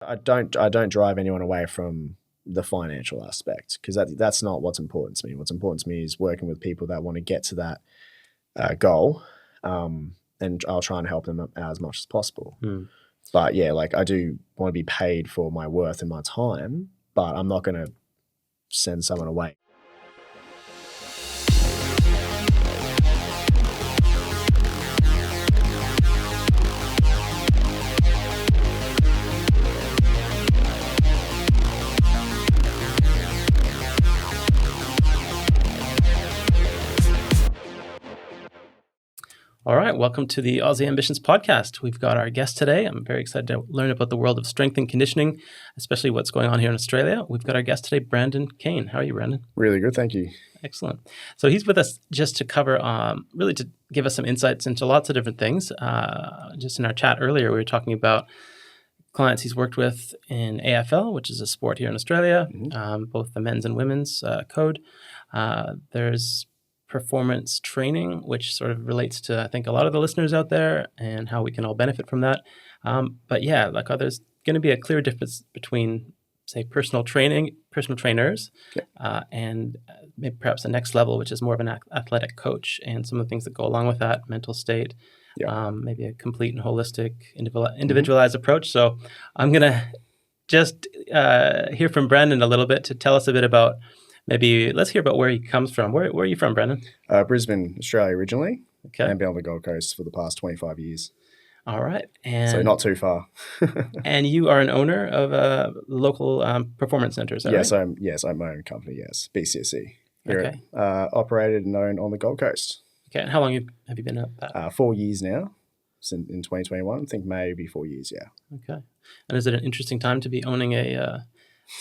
I don't drive anyone away from the financial aspect, because that's not what's important to me. What's important to me is working with people that want to get to that goal, and I'll try and help them out as much as possible. But yeah, like, I do want to be paid for my worth and my time, but I'm not going to send someone away. All right, welcome to the Aussie Ambitions podcast. We've got our guest today. I'm very excited to learn about the world of strength and conditioning, especially what's going on here in Australia. We've got our guest today, Brandon Cain. How are you, Brandon? Really good, thank you. Excellent. So he's with us just to cover, really to give us some insights into lots of different things. Just in our chat earlier, we were talking about clients he's worked with in AFL, which is a sport here in Australia, both the men's and women's code. There's performance training, which sort of relates to, I think, a lot of the listeners out there and how we can all benefit from that. But yeah, like, there's going to be a clear difference between, say, personal trainers, and maybe perhaps the next level, which is more of an athletic coach, and some of the things that go along with that, mental state, maybe a complete and holistic, individualized approach. So I'm going to just hear from Brandon a little bit to tell us a bit about, maybe let's hear about where he comes from. Where are you from, Brandon? Brisbane, Australia originally. Okay. And been on the Gold Coast for the past 25 years. All right. And so not too far. And you are an owner of a local performance center, is that right? Yes, I'm my own company, yes. BCSC. Here, operated and owned on the Gold Coast. Okay. And how long have you been at that? 4 years now, since in 2021. I think maybe 4 years, yeah. Okay. And is it an interesting time to be owning a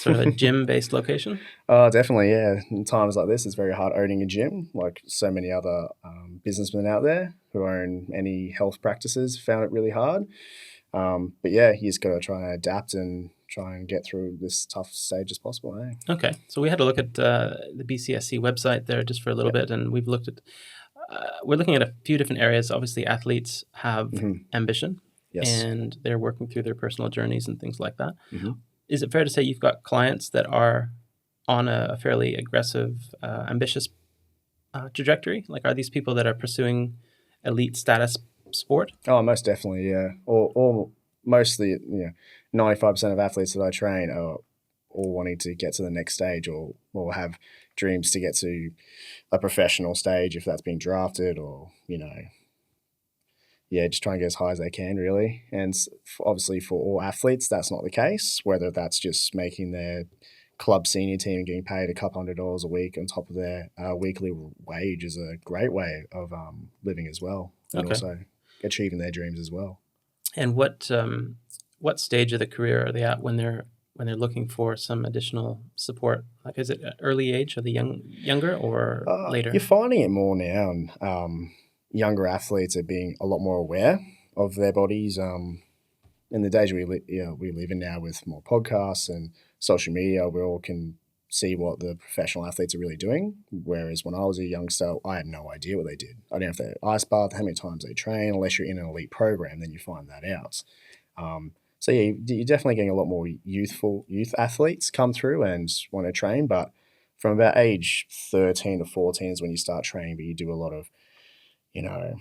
sort of a gym-based location? Definitely, yeah. In times like this, it's very hard owning a gym. Like so many other businessmen out there who own any health practices found it really hard. But yeah, you just got to try and adapt and try and get through this tough stage as possible. Eh? Okay. So we had to look at the BCSC website there just for a little bit, and we've looked at, we're looking at a few different areas. Obviously, athletes have ambition, and they're working through their personal journeys and things like that. Is it fair to say you've got clients that are on a fairly aggressive, ambitious trajectory? Like, are these people that are pursuing elite status sport? Oh, most definitely, yeah. Or mostly, 95% of athletes that I train are all wanting to get to the next stage, or have dreams to get to a professional stage if that's being drafted, or, just try and get as high as they can, really. And obviously for all athletes, that's not the case, whether that's just making their club senior team and getting paid $200 a week on top of their weekly wage is a great way of living as well, and also achieving their dreams as well. And what stage of the career are they at when they're looking for some additional support? Like, is it at early age? Are they younger or later? You're finding it more now. Younger athletes are being a lot more aware of their bodies. In the days we live in now, with more podcasts and social media, we all can see what the professional athletes are really doing. Whereas when I was a youngster, I had no idea what they did. I didn't know if they ice bath, how many times they train. Unless you're in an elite program, then you find that out. So yeah, you're definitely getting a lot more youth athletes come through and want to train. But from about age 13 to 14 is when you start training, but you do a lot of, a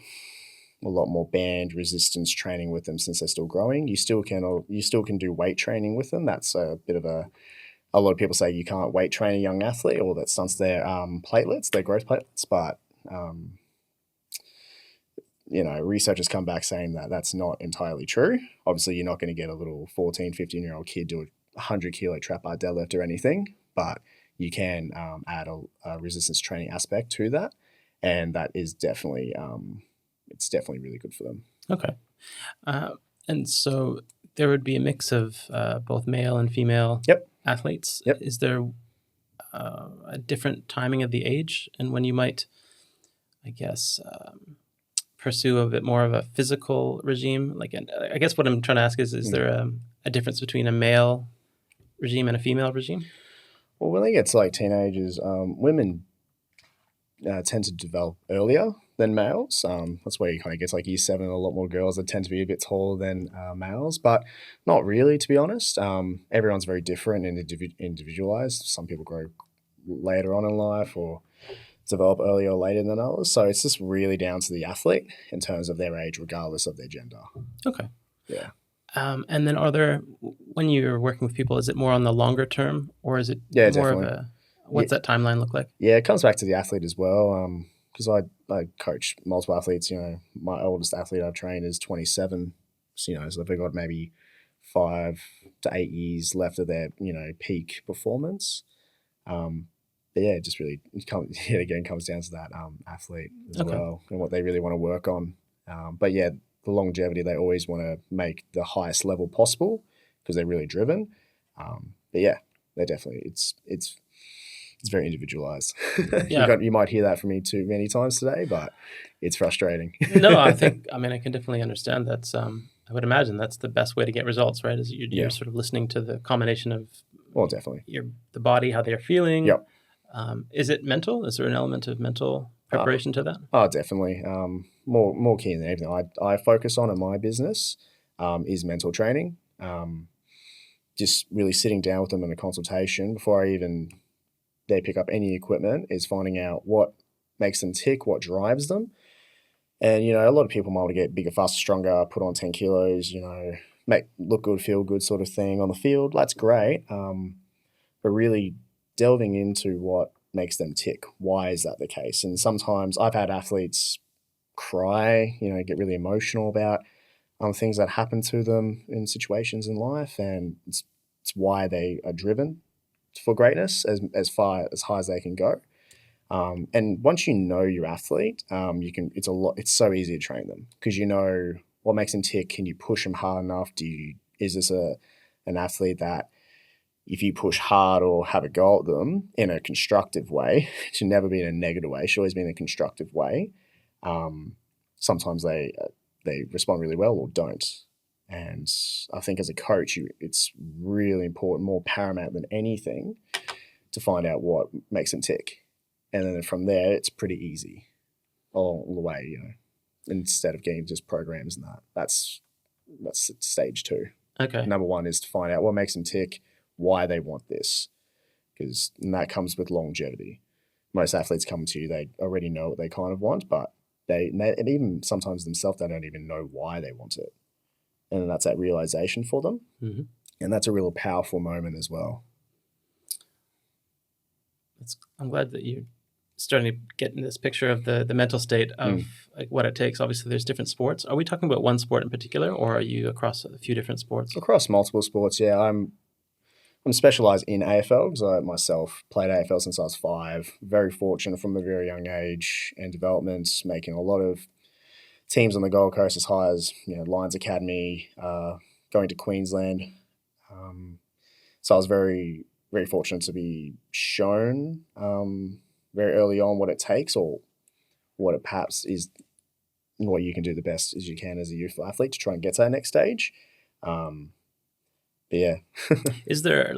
lot more band resistance training with them since they're still growing. You still can do weight training with them. That's a bit of a lot of people say you can't weight train a young athlete, or that stunts their platelets, their growth platelets. But research has come back saying that that's not entirely true. Obviously, you're not going to get a little 14, 15-year-old kid do a 100-kilo trap bar deadlift or anything, but you can add a resistance training aspect to that, and that is definitely it's definitely really good for them. Okay. And so there would be a mix of both male and female athletes. Yep. Is there a different timing of the age and when you might, I guess, pursue a bit more of a physical regime? Like, I guess what I'm trying to ask is there a difference between a male regime and a female regime? Well, when they get to like teenagers, women tend to develop earlier than males. That's where you kind of get like year 7, a lot more girls that tend to be a bit taller than males, but not really, to be honest. Everyone's very different and individualized. Some people grow later on in life or develop earlier or later than others. So it's just really down to the athlete in terms of their age, regardless of their gender. Okay. Yeah. And then when you're working with people, is it more on the longer term, or is it more definitely. of what's that timeline look like? Yeah, it comes back to the athlete as well. Because I coach multiple athletes. My oldest athlete I've trained is 27. So they've got maybe 5 to 8 years left of their peak performance. But yeah, it just really comes down to that athlete as well and what they really want to work on. But yeah, the longevity, they always want to make the highest level possible because they're really driven. But yeah, they definitely it's very individualized. Yeah. You might hear that from me too many times today, but it's frustrating. No, I can definitely understand that. I would imagine that's the best way to get results, right? Is you're sort of listening to the combination of definitely the body, how they're feeling. Yep. Is it mental? Is there an element of mental preparation to that? Oh, definitely. More key than anything I focus on in my business is mental training. Just really sitting down with them in a consultation before they pick up any equipment is finding out what makes them tick, what drives them. And, a lot of people might want to get bigger, faster, stronger, put on 10 kilos, look good, feel good sort of thing on the field. That's great. But really delving into what makes them tick. Why is that the case? And sometimes I've had athletes cry, get really emotional about things that happen to them in situations in life. And it's why they are driven for greatness as high as they can go. And once you know your athlete, it's so easy to train them because what makes them tick. Can you push them hard enough? Is this an athlete that if you push hard or have a go at them in a constructive way, it should never be in a negative way. It should always be in a constructive way. Sometimes they respond really well or don't. And I think as a coach, it's really important, more paramount than anything, to find out what makes them tick. And then from there, it's pretty easy all the way, instead of getting just programs and that. That's stage 2. Okay. Number 1 is to find out what makes them tick, why they want this, because that comes with longevity. Most athletes come to you, they already know what they kind of want, but and even sometimes themselves, they don't even know why they want it. And then that's that realization for them. Mm-hmm. And that's a real powerful moment as well. I'm glad that you're starting to get in this picture of the mental state of like what it takes. Obviously, there's different sports. Are we talking about one sport in particular, or are you across a few different sports? Across multiple sports, yeah. I'm specialised in AFL because I myself played AFL since I was 5. Very fortunate from a very young age and development, making a lot of teams on the Gold Coast as high as Lions Academy, going to Queensland. So I was very, very fortunate to be shown very early on what it takes, or what it perhaps is, what you can do the best as you can as a youthful athlete to try and get to that next stage. But yeah. Is there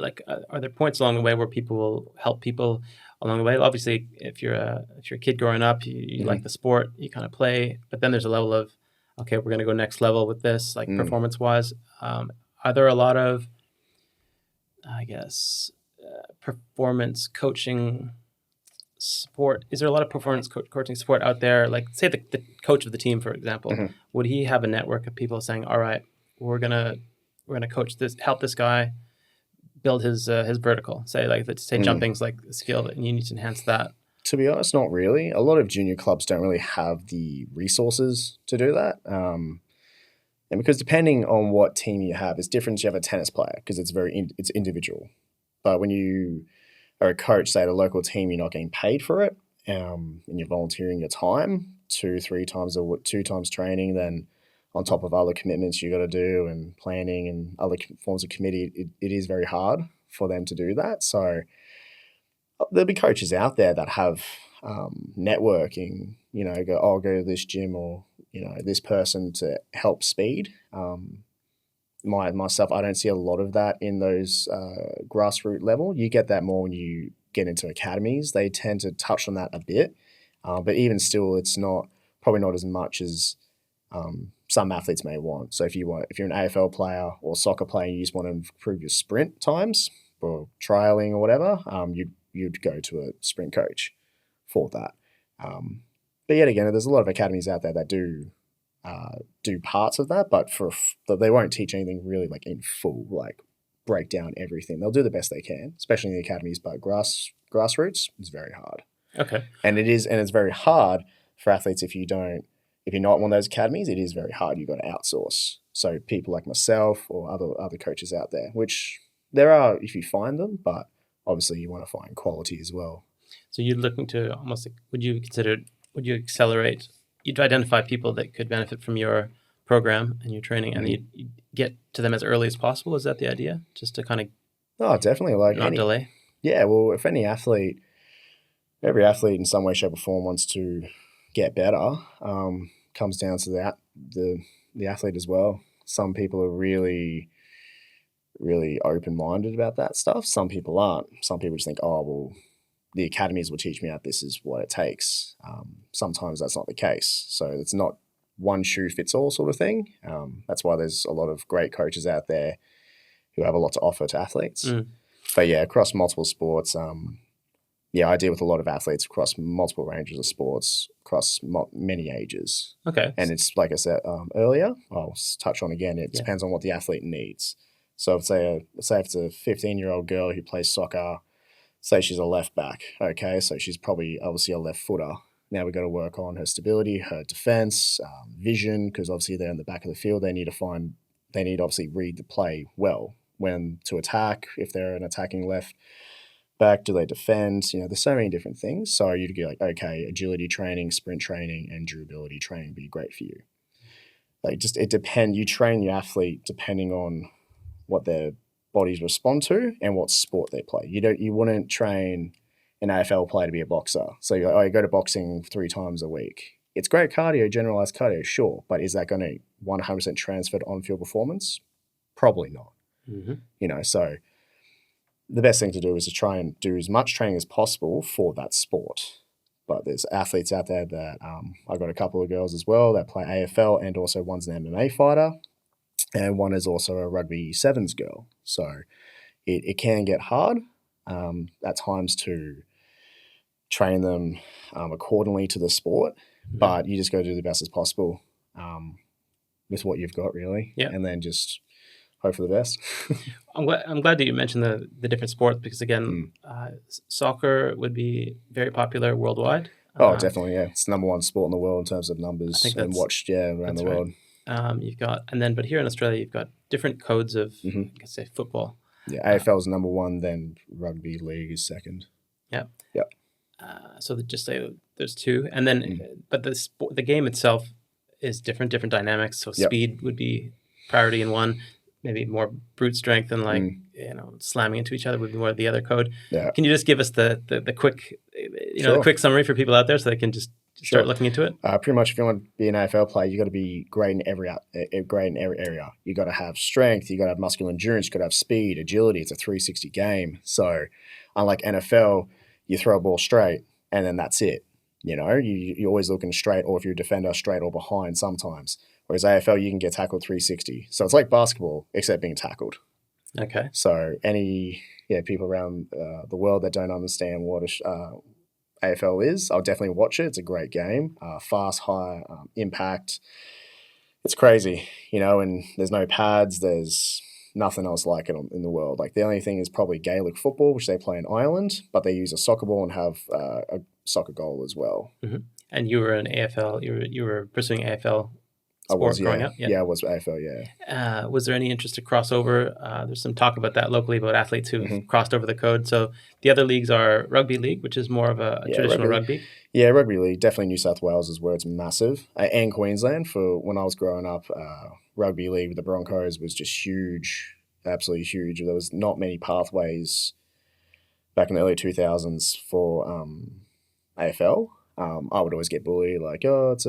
are there points along the way where people will help people along the way? Obviously, if you're a kid growing up, you like the sport, you kind of play, but then there's a level of, okay, we're going to go next level with this, performance wise. Are there a lot of, I guess, performance coaching support? Is there a lot of performance coaching support out there? Like, say the coach of the team, for example, would he have a network of people saying, all right, we're gonna coach this, help this guy build his vertical, say let's say jumping's like a skill and you need to enhance that? To be honest, not really. A lot of junior clubs don't really have the resources to do that. And because depending on what team you have, it's different. You have a tennis player because it's it's individual. But when you are a coach, say at a local team, you're not getting paid for it, and you're volunteering your time 2-3 times 2 times training, then on top of other commitments you got to do and planning and other forms of committee, it is very hard for them to do that. So there'll be coaches out there that have networking, go to this gym or, this person to help speed. Myself, I don't see a lot of that in those grassroots level. You get that more when you get into academies. They tend to touch on that a bit. But even still, it's not probably not as much as some athletes may want. So if you're an AFL player or soccer player, and you just want to improve your sprint times or trialing or whatever, you'd go to a sprint coach for that. But yet again, there's a lot of academies out there that do parts of that, but they won't teach anything really like in full, like break down everything. They'll do the best they can, especially in the academies, but grassroots is very hard. Okay. And it's very hard for athletes if you're not one of those academies, it is very hard. You've got to outsource. So people like myself or other coaches out there, which there are if you find them, but obviously you want to find quality as well. So you're looking to almost like, would you accelerate, you'd identify people that could benefit from your program and your training, and you get to them as early as possible? Is that the idea? Just to kind of definitely not delay? Yeah, well, if every athlete in some way, shape or form wants to get better, comes down to the athlete as well. Some people are really, really open-minded about that stuff. Some people aren't. Some people just think, oh, well, the academies will teach me that this is what it takes. Sometimes that's not the case. So it's not one shoe fits all sort of thing. That's why there's a lot of great coaches out there who have a lot to offer to athletes. But yeah, across multiple sports, I deal with a lot of athletes across multiple ranges of sports, across many ages. Okay. And it's like I said earlier, I'll touch on again, it depends on what the athlete needs. So if it's a 15-year-old girl who plays soccer, say she's a left back, okay, so she's probably obviously a left footer. Now we've got to work on her stability, her defense, vision, because obviously they're in the back of the field. They need to obviously read the play well, when to attack, if they're an attacking left back, do they defend? There's so many different things. So you'd get like, okay, agility training, sprint training, and durability training would be great for you. Like it depends. You train your athlete depending on what their bodies respond to and what sport they play. You wouldn't train an AFL player to be a boxer. So you go to boxing 3 times a week. It's great cardio, generalized cardio, sure, but is that going to 100% transfer to on-field performance? Probably not. So the best thing to do is to try and do as much training as possible for that sport. But there's athletes out there that I've got a couple of girls as well that play AFL, and also one's an MMA fighter, and one is also a rugby sevens girl. So it can get hard at times to train them accordingly to the sport, but you just got to do the best as possible with what you've got, really, and then just hope for the best. I'm glad that you mentioned the different sports, because again, soccer would be very popular worldwide. Oh, definitely, yeah. It's the number 1 sport in the world in terms of numbers and watched, around the world. Right. But here in Australia, you've got different codes of, let's say, football. Yeah, AFL is number 1, then Rugby League is second. Yeah. Yep. So just say there's 2, and then but the game itself is different dynamics. So speed would be priority in one. Maybe more brute strength and slamming into each other would be more the other code. Yeah. Can you just give us the quick, the quick summary for people out there so they can just start looking into it? Pretty much, if you want to be an AFL player, you got to be great in every area. You got to have strength. You got to have muscular endurance. You got to have speed, agility. It's a 360 game. So, unlike NFL, you throw a ball straight and then that's it. You're always looking straight, or if you're a defender, straight or behind sometimes. Whereas AFL, you can get tackled 360. So it's like basketball, except being tackled. Okay. So people around the world that don't understand what AFL is, I'll definitely watch it. It's a great game. Fast, high impact. It's crazy, and there's no pads. There's nothing else like it in the world. Like the only thing is probably Gaelic football, which they play in Ireland, but they use a soccer ball and have a soccer goal as well. And you were an AFL. You were pursuing AFL. I was, growing up? Yeah, I was AFL, yeah. Was there any interest to cross over? There's some talk about that locally, about athletes who've crossed over the code. So the other leagues are Rugby League, which is more of a traditional rugby. Yeah, Rugby League. Definitely New South Wales is where it's massive. And Queensland. For when I was growing up, Rugby League with the Broncos was just huge, absolutely huge. There was not many pathways back in the early 2000s for AFL. I would always get bullied, like, oh, it's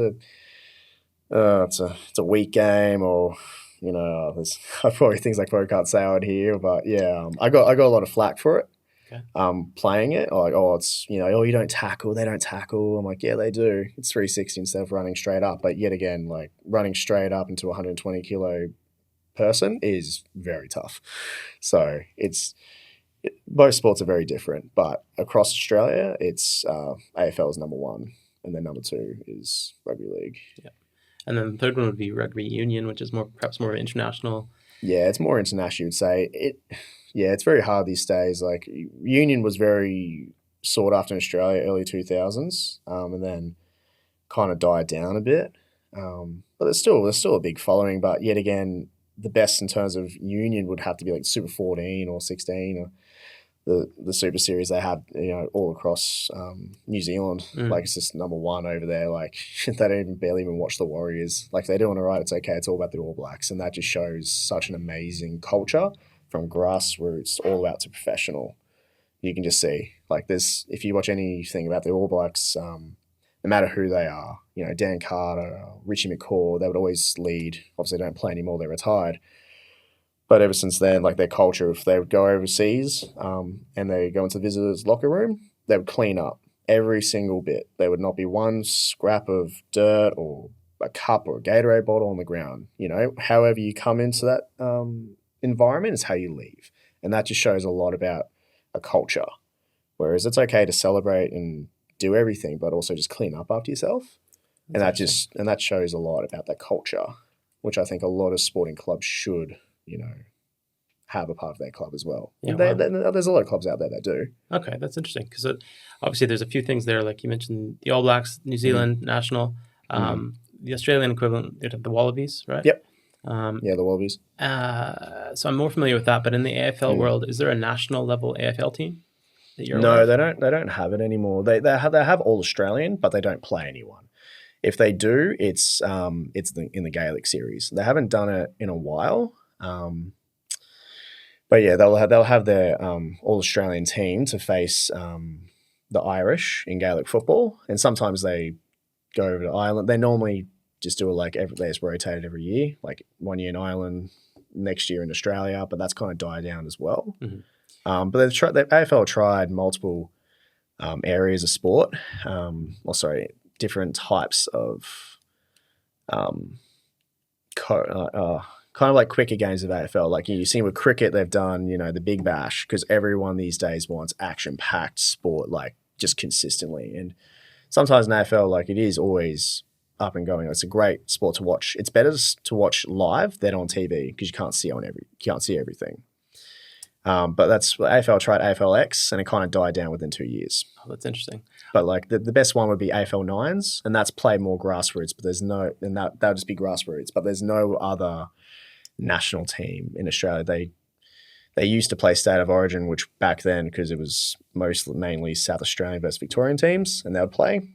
a weak game, or there's probably things I probably can't say out here, but yeah, I got a lot of flack for it. Okay. playing it. Like, oh, it's, oh, you don't tackle, they don't tackle. I'm like, yeah, they do. It's 360 instead of running straight up. But yet again, like running straight up into a 120 kilo person is very tough. So both sports are very different, but across Australia, it's AFL is number one, and then number two is rugby league. Yeah, and then the third one would be rugby union, which is perhaps more international. Yeah, it's more international, you'd say. It's very hard these days. Like union was very sought after in Australia early 2000s, and then kind of died down a bit. But there's still a big following. But yet again, the best in terms of union would have to be like Super 14 or 16 or the Super Series they have, all across New Zealand. Like it's just number one over there. Like they don't barely even watch the Warriors. Like they're doing all right. It's okay. It's all about the All Blacks, and that just shows such an amazing culture from grassroots all out to professional. You can just see like this if you watch anything about the All Blacks. No matter who they are, Dan Carter, Richie McCaw, they would always lead. Obviously, they don't play anymore; they're retired. But ever since then, like their culture, if they would go overseas and they go into the visitors' locker room, they would clean up every single bit. There would not be one scrap of dirt or a cup or a Gatorade bottle on the ground. However you come into that environment is how you leave. And that just shows a lot about a culture. Whereas it's okay to celebrate and do everything, but also just clean up after yourself. And that shows a lot about that culture, which I think a lot of sporting clubs should have a part of their club as well. Yeah, there's a lot of clubs out there that do. Okay, that's interesting because obviously there's a few things there. Like you mentioned, the All Blacks, New Zealand national, the Australian equivalent, the Wallabies, right? Yep. The Wallabies. So I'm more familiar with that. But in the AFL world, is there a national level AFL team that you're No, they don't. They don't have it anymore. They have All Australian, but they don't play anyone. If they do, it's in the Gaelic series. They haven't done it in a while. But yeah, they'll have their All Australian team to face the Irish in Gaelic football, and sometimes they go over to Ireland. They normally just do it they just rotate it every year, like 1 year in Ireland, next year in Australia, but that's kind of died down as well. But the AFL tried multiple areas of sport, different types of kind of like quicker games of AFL. Like you see with cricket, they've done, the Big Bash because everyone these days wants action-packed sport, like just consistently. And sometimes in AFL, like it is always up and going. It's a great sport to watch. It's better to watch live than on TV because you can't see everything. But that's AFL tried AFLX and it kind of died down within 2 years. Oh, that's interesting. But like the best one would be AFL 9s, and that's played more grassroots. But that would just be grassroots. But there's no other national team in Australia. They used to play State of Origin, which back then, because it was mainly South Australian versus Victorian teams, and they would play,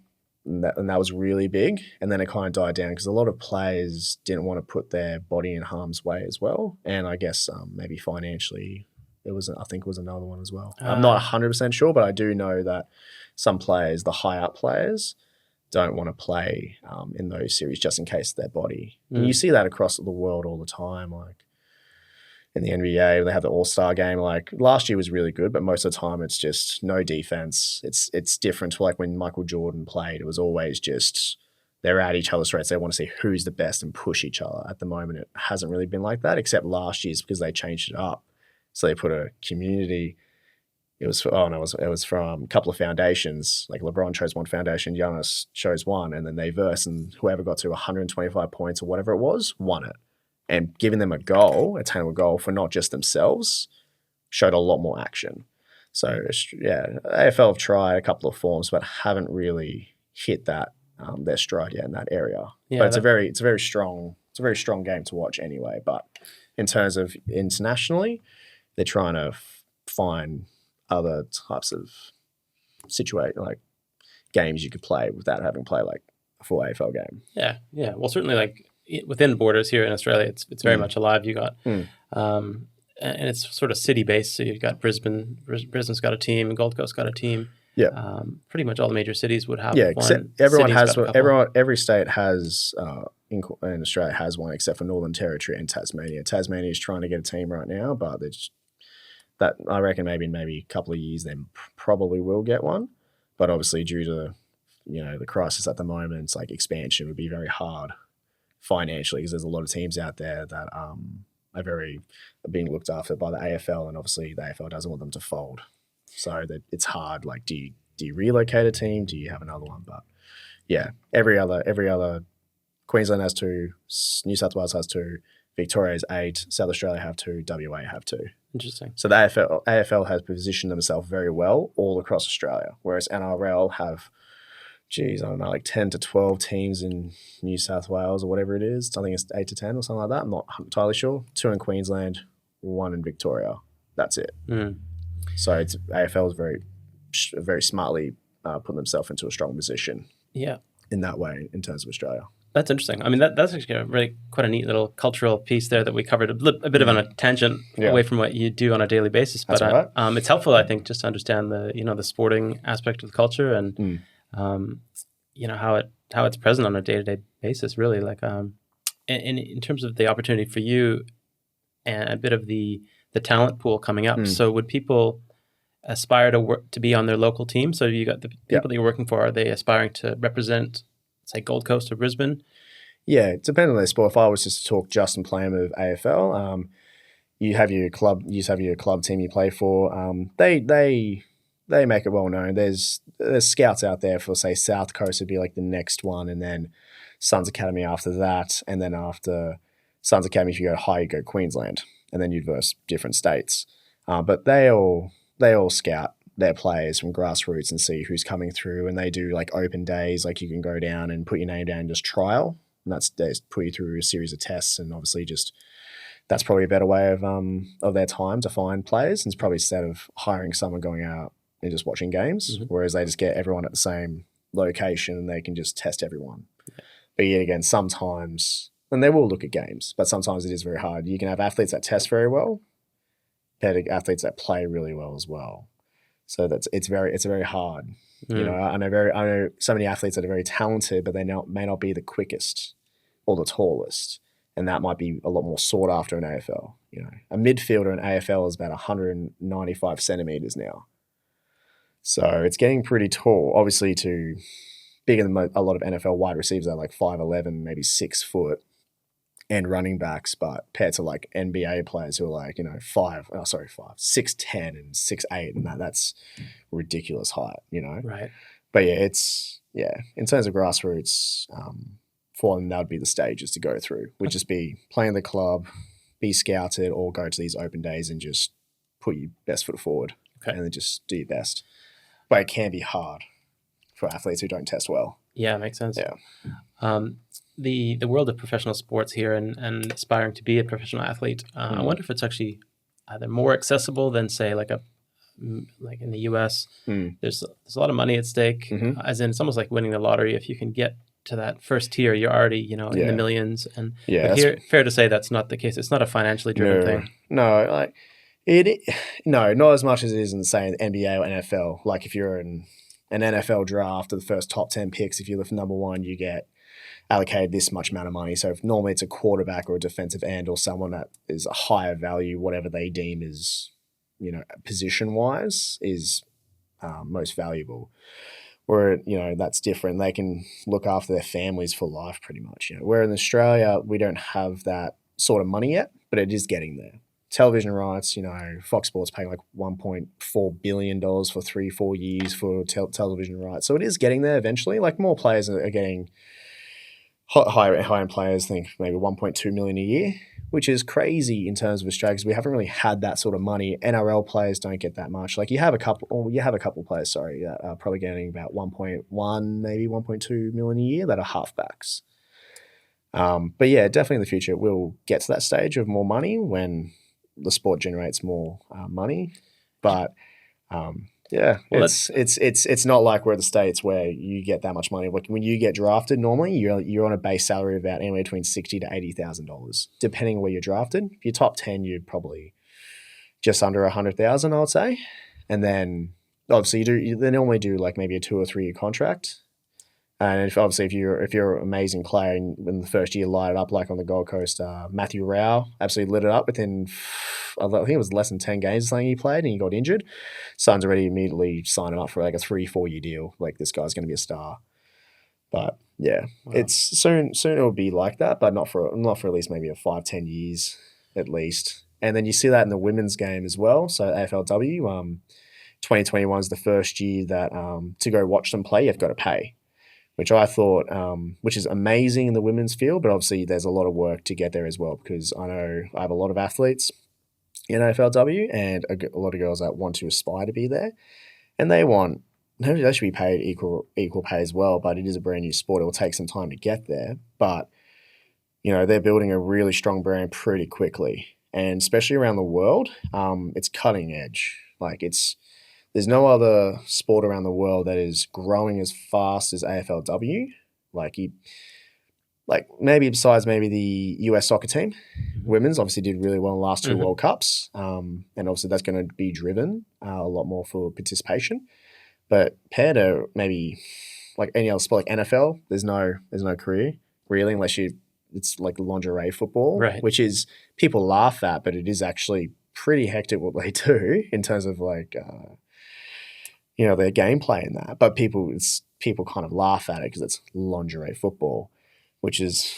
and that was really big. And then it kind of died down because a lot of players didn't want to put their body in harm's way as well, and I guess maybe financially. I think it was another one as well. I'm not 100% sure, but I do know that some players, the high up players, don't want to play in those series just in case of their body. And you see that across the world all the time. Like in the NBA, they have the All-Star game. Like last year was really good, but most of the time it's just no defense. It's different to like when Michael Jordan played. It was always just they're at each other's throats. They want to see who's the best and push each other. At the moment, it hasn't really been like that, except last year's because they changed it up. So they put a community. It was from a couple of foundations. Like LeBron chose one foundation, Giannis chose one, and then they verse, and whoever got to 125 points or whatever it was won it. And giving them a attainable goal for not just themselves, showed a lot more action. So yeah, AFL have tried a couple of forms, but haven't really hit that their stride yet in that area. Yeah, but it's a very strong game to watch anyway. But in terms of internationally, they're trying to find other types of like games you could play without having to play like a full AFL game. Yeah. Well, certainly like within borders here in Australia, it's very much alive. You got, and it's sort of city based. So you've got Brisbane. Brisbane's got a team, and Gold Coast got a team. Yeah. Pretty much all the major cities would have. Yeah. One. Everyone has. Every state has. In Australia has one, except for Northern Territory and Tasmania. Tasmania is trying to get a team right now, but that I reckon maybe in a couple of years they probably will get one, but obviously due to the crisis at the moment, it's like expansion would be very hard financially because there's a lot of teams out there that are being looked after by the AFL, and obviously the AFL doesn't want them to fold, so that it's hard. Like, do you relocate a team? Do you have another one? But yeah, every other Queensland has 2, New South Wales has 2, Victoria has 8, South Australia have 2, WA have 2. Interesting. So the AFL has positioned themselves very well all across Australia, whereas NRL have, I don't know, like 10 to 12 teams in New South Wales or whatever it is. I think it's 8 to 10 or something like that. I'm not entirely sure. 2 in Queensland, 1 in Victoria. That's it. So AFL is very smartly put themselves into a strong position. Yeah. In that way, in terms of Australia. That's interesting. I mean, that's actually quite a neat little cultural piece there that we covered a bit of on a tangent away from what you do on a daily basis. But that's right. It's helpful, I think, just to understand the sporting aspect of the culture and how it's present on a day-to-day basis. Really, like in terms of the opportunity for you and a bit of the talent pool coming up. So would people aspire to be on their local team? So you got the people that you're working for, are they aspiring to represent, say, Gold Coast or Brisbane? Yeah, it depends on their sport. If I was just to talk just in playing with AFL, you have your club team you play for. They make it well known. There's scouts out there for, say, South Coast would be like the next one, and then Suns Academy after that, and then after Suns Academy, if you go high, you go Queensland, and then you'd verse different states. But they all scout their players from grassroots and see who's coming through, and they do like open days, like you can go down and put your name down and just trial, and they just put you through a series of tests, and obviously just that's probably a better way of their time to find players, and it's probably instead of hiring someone going out and just watching games, whereas they just get everyone at the same location and they can just test everyone. But yet again, sometimes, and they will look at games, but sometimes it is very hard. You can have athletes that test very well, athletes that play really well as well. So it's very hard. I know so many athletes that are very talented, but they may not be the quickest or the tallest, and that might be a lot more sought after in AFL. A midfielder in AFL is about 195 centimeters now, so it's getting pretty tall. Obviously, bigger than a lot of NFL wide receivers are like 5'11", maybe 6 foot. And running backs, but paired to like NBA players who are like 6'10" and 6'8", and that's ridiculous height, Right. But yeah, in terms of grassroots, for them that would be the stages to go through. Would just be playing the club, be scouted, or go to these open days and just put your best foot forward, and then just do your best. But it can be hard for athletes who don't test well. Yeah, makes sense. Yeah. The world of professional sports here and aspiring to be a professional athlete, I wonder if it's actually either more accessible than, say, like in the US. There's a lot of money at stake, as in it's almost like winning the lottery. If you can get to that first tier, you're already in the millions. And but here, fair to say that's not the case. It's not a financially driven thing. No, not as much as it is in, say, NBA or NFL. Like if you're in an NFL draft of the first top 10 picks, if you lift number 1, you get allocated this much amount of money. So if normally it's a quarterback or a defensive end or someone that is a higher value, whatever they deem is, position-wise is most valuable. Where, that's different. They can look after their families for life pretty much. Where in Australia, we don't have that sort of money yet, but it is getting there. Television rights, Fox Sports paying like $1.4 billion for 3-4 years for television rights. So it is getting there eventually. Like more players are getting high-end players, think maybe 1.2 million a year, which is crazy in terms of Australia because we haven't really had that sort of money. NRL players don't get that much. Like you have a couple players, that are probably getting about 1.1, maybe 1.2 million a year that are halfbacks. But yeah, definitely in the future we'll get to that stage of more money when the sport generates more money. But yeah, it's not like we're in the States where you get that much money. Like when you get drafted, normally you're on a base salary of about anywhere between $60,000 to $80,000, depending on where you're drafted. If you're top 10, you're probably just under $100,000, I would say. And then obviously they normally do like maybe a 2 or 3 year contract. And obviously, if you're an amazing player and in the first year light it up, like on the Gold Coast, Matthew Rao absolutely lit it up within, I think it was less than 10 games or something he played, and he got injured. Suns already immediately signed him up for like a 3-4 year deal. Like, this guy's going to be a star. But yeah, Wow. it's soon it'll be like that, but not for at least maybe a 5-10 years at least. And then you see that in the women's game as well. So AFLW, 2021 is the first year that to go watch them play, you've got to pay, which I thought, which is amazing in the women's field, but obviously there's a lot of work to get there as well, because I know I have a lot of athletes in AFLW and a lot of girls that want to aspire to be there, and they should be paid equal pay as well, but it is a brand new sport. It will take some time to get there, but they're building a really strong brand pretty quickly, and especially around the world, it's cutting edge. Like, there's no other sport around the world that is growing as fast as AFLW. Like maybe besides maybe the US soccer team, women's obviously did really well in the last two World Cups, and obviously that's going to be driven a lot more for participation. But compared to maybe like any other sport, like NFL, there's no career really, unless it's like lingerie football, Right. which is, people laugh at, but it is actually pretty hectic what they do in terms of like their gameplay in that. But people kind of laugh at it because it's lingerie football, which is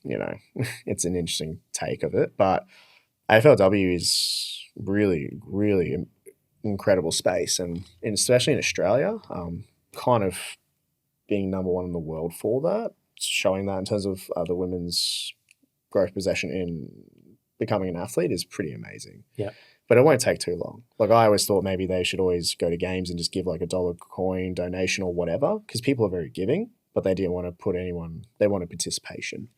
it's an interesting take of it. But AFLW is really, really incredible space, and especially in Australia, kind of being number one in the world for that, showing that in terms of the women's growth possession in becoming an athlete is pretty amazing. Yeah. But it won't take too long. Like, I always thought maybe they should always go to games and just give like $1 coin donation or whatever, because people are very giving, but they didn't want to put they wanted participation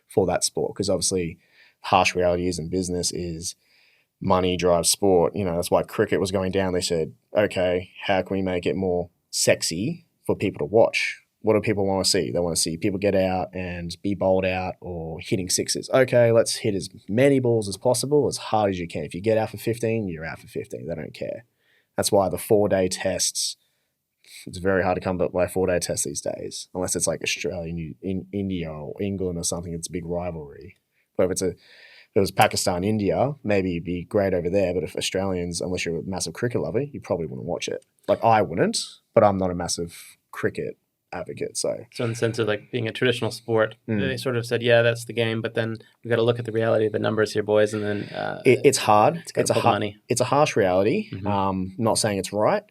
for that sport, because obviously harsh reality is in business is money drives sport. That's why cricket was going down. They said, okay, how can we make it more sexy for people to watch? What do people want to see? They want to see people get out and be bowled out or hitting sixes. Okay, let's hit as many balls as possible, as hard as you can. If you get out for 15, you're out for 15. They don't care. That's why the 4-day tests, it's very hard to come by a 4-day test these days, unless it's like Australia, in India or England or something. It's a big rivalry. But if it was Pakistan, India, maybe it'd be great over there. But if Australians, unless you're a massive cricket lover, you probably wouldn't watch it. Like, I wouldn't, but I'm not a massive cricket advocate. So in the sense of like being a traditional sport, they sort of said, yeah, that's the game, but then we got to look at the reality of the numbers here, boys, and then it's hard. It's a harsh reality. Not saying it's right,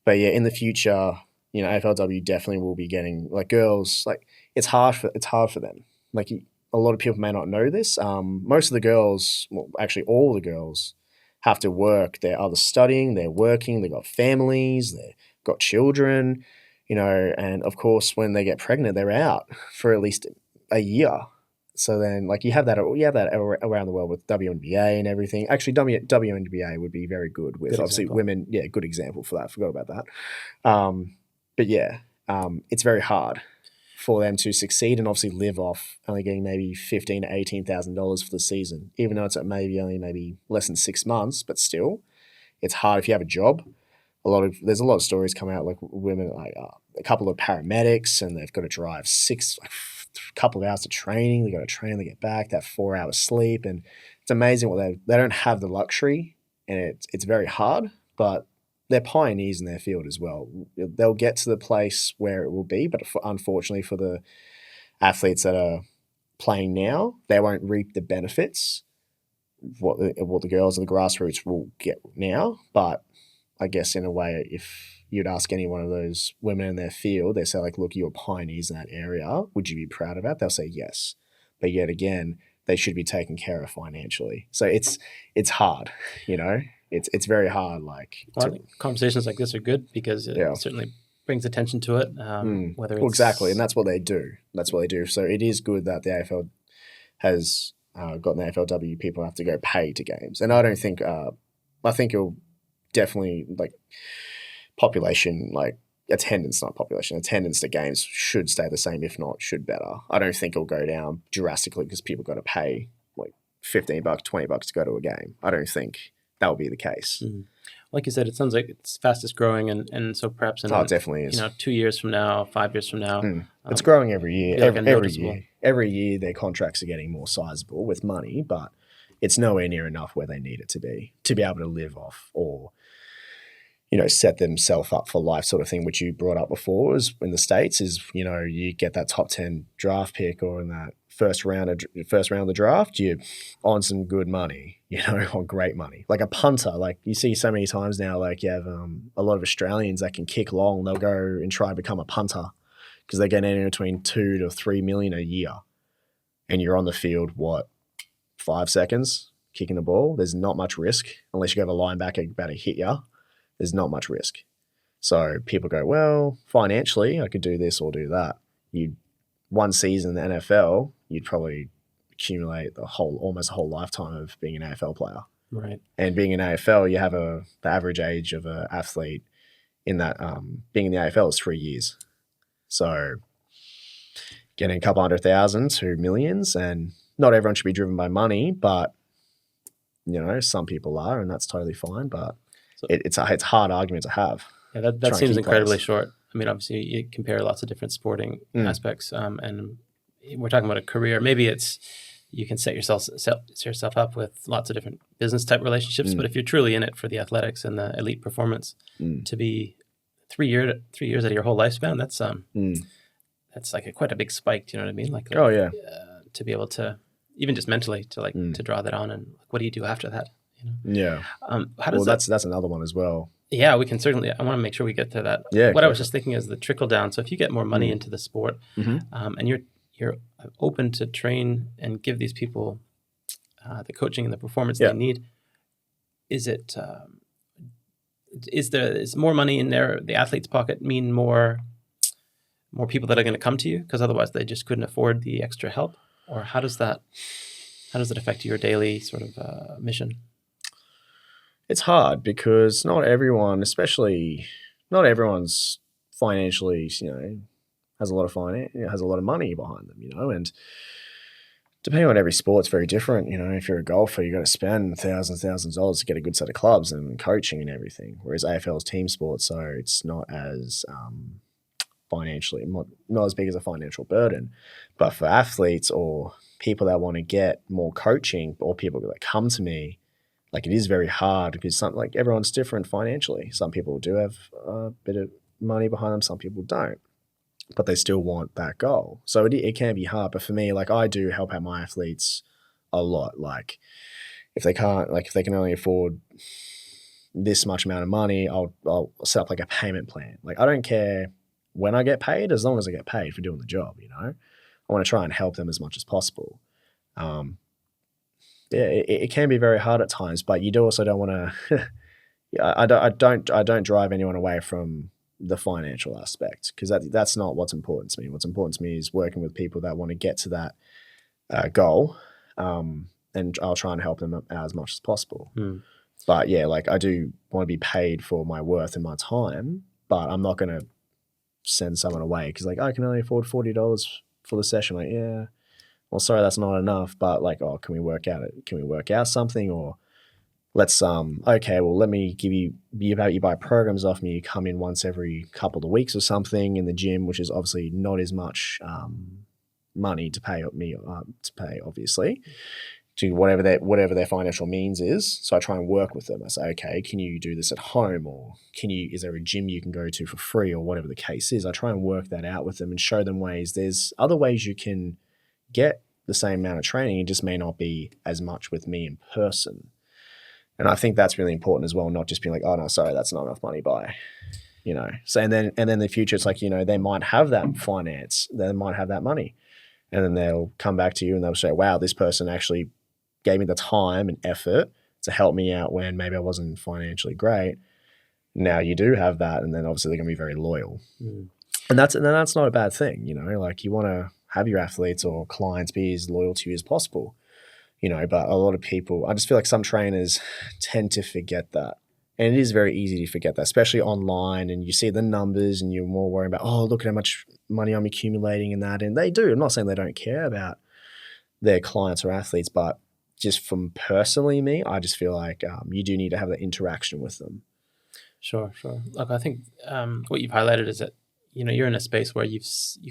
but yeah, in the future, AFLW definitely will be getting like girls. Like, it's hard for them. Like, a lot of people may not know this. Most of the girls, well, actually all the girls, have to work. They're either studying, they're working, they've got families, they've got children, and of course when they get pregnant, they're out for at least a year. So then, like, you have that around the world with WNBA and everything. Actually, WNBA would be very good with obviously women. Yeah, good example for that. I forgot about that. But yeah, it's very hard for them to succeed and obviously live off only getting maybe $15,000 to $18,000 for the season, even though it's at maybe less than 6 months. But still, it's hard if you have a job. There's a lot of stories come out, like women, like a couple of paramedics, and they've got to drive a couple of hours to training. They got to train, they get back, they have 4 hours sleep, and it's amazing what they don't have the luxury, and it's very hard, but they're pioneers in their field as well. They'll get to the place where it will be, but unfortunately for the athletes that are playing now, they won't reap the benefits what the girls of the grassroots will get now. But I guess in a way, if you'd ask any one of those women in their field, they say like, look, you're pioneers in that area. Would you be proud of that? They'll say yes. But yet again, they should be taken care of financially. So it's hard, It's very hard. I think conversations like this are good because it certainly brings attention to it. Whether it's exactly, and that's what they do. So it is good that the AFL has gotten the AFLW people have to go pay to games, and I don't think I think it'll definitely population attendance to games should stay the same, if not should better. I don't think it'll go down drastically because people got to pay $15, $20 to go to a game. I don't think that would be the case. Like you said, it sounds like it's fastest growing, and so perhaps in Oh, it definitely is. 2 years from now, 5 years from now, it's growing every year. be like a noticeable. Every year, their contracts are getting more sizable with money, but it's nowhere near enough where they need it to be able to live off or, set themselves up for life sort of thing, which you brought up before is in the States is, you get that top 10 draft pick or in that first round of the draft, you're on some good money, on great money. Like a punter, like you see so many times now, like you have a lot of Australians that can kick long. They'll go and try to become a punter because they're getting in between 2 to 3 million a year. And you're on the field, 5 seconds kicking the ball? There's not much risk unless you have a linebacker about to hit you. There's not much risk. So people go, well, financially, I could do this or do that. One season in the NFL, you'd probably accumulate almost a whole lifetime of being an AFL player. Right. And being in AFL, you have the average age of an athlete in that being in the AFL is 3 years. So getting a couple 100,000 to millions, and not everyone should be driven by money, but some people are, and that's totally fine. But it's a hard argument to have. Yeah, that seems incredibly short. I mean, obviously, you compare lots of different sporting aspects, and we're talking about a career. Maybe you can set yourself up with lots of different business type relationships, but if you're truly in it for the athletics and the elite performance, to be 3 years out of your whole lifespan, that's like quite a big spike. Do you know what I mean? To be able to even just mentally to draw that on, and what do you do after that? Yeah. That's another one as well. Yeah, we can certainly. I want to make sure we get to that. Yeah. What I was just thinking is the trickle down. So if you get more money into the sport, and you're open to train and give these people the coaching and the performance they need, is more money in the athlete's pocket mean more people that are going to come to you because otherwise they just couldn't afford the extra help? Or how does it affect your daily sort of mission? It's hard because not everyone's financially, has a lot of money behind them, and depending on every sport, it's very different. If you're a golfer, you got to spend thousands of dollars to get a good set of clubs and coaching and everything. Whereas AFL is team sport, so it's not as financially, not as big as a financial burden. But for athletes or people that want to get more coaching or people that come to me, like it is very hard because everyone's different financially. Some people do have a bit of money behind them, some people don't, but they still want that goal. So it can be hard. But for me, I do help out my athletes a lot. If they can only afford this much amount of money, I'll set up a payment plan. I don't care when I get paid, as long as I get paid for doing the job. I want to try and help them as much as possible. It can be very hard at times, but you also don't want to. I don't drive anyone away from the financial aspect because that's not what's important to me. What's important to me is working with people that want to get to that goal, and I'll try and help them out as much as possible. But I do want to be paid for my worth and my time, but I'm not going to send someone away because I can only afford $40 for the session. Well, sorry, that's not enough, but can we work out it? Can we work out something? Or let's, let me give you buy programs off me. You come in once every couple of weeks or something in the gym, which is obviously not as much money to pay me, obviously, to whatever their financial means is. So I try and work with them. I say, okay, can you do this at home? Or is there a gym you can go to for free or whatever the case is? I try and work that out with them and show them ways. There's other ways you can get the same amount of training. It just may not be as much with me in person. And I think that's really important as well, not just being oh no, sorry, that's not enough money, bye. So and then in the future it's they might have that finance, they might have that money. And then they'll come back to you and they'll say, wow, this person actually gave me the time and effort to help me out when maybe I wasn't financially great. Now you do have that, and then obviously they're gonna be very loyal. And that's not a bad thing, you want to have your athletes or clients be as loyal to you as possible, but a lot of people, I just feel some trainers tend to forget that. And it is very easy to forget that, especially online, and you see the numbers and you're more worried about, look at how much money I'm accumulating and that. And they do. I'm not saying they don't care about their clients or athletes, but just from personally me, I just feel like you do need to have that interaction with them. Sure. Look, I think what you've highlighted is that you're in a space where you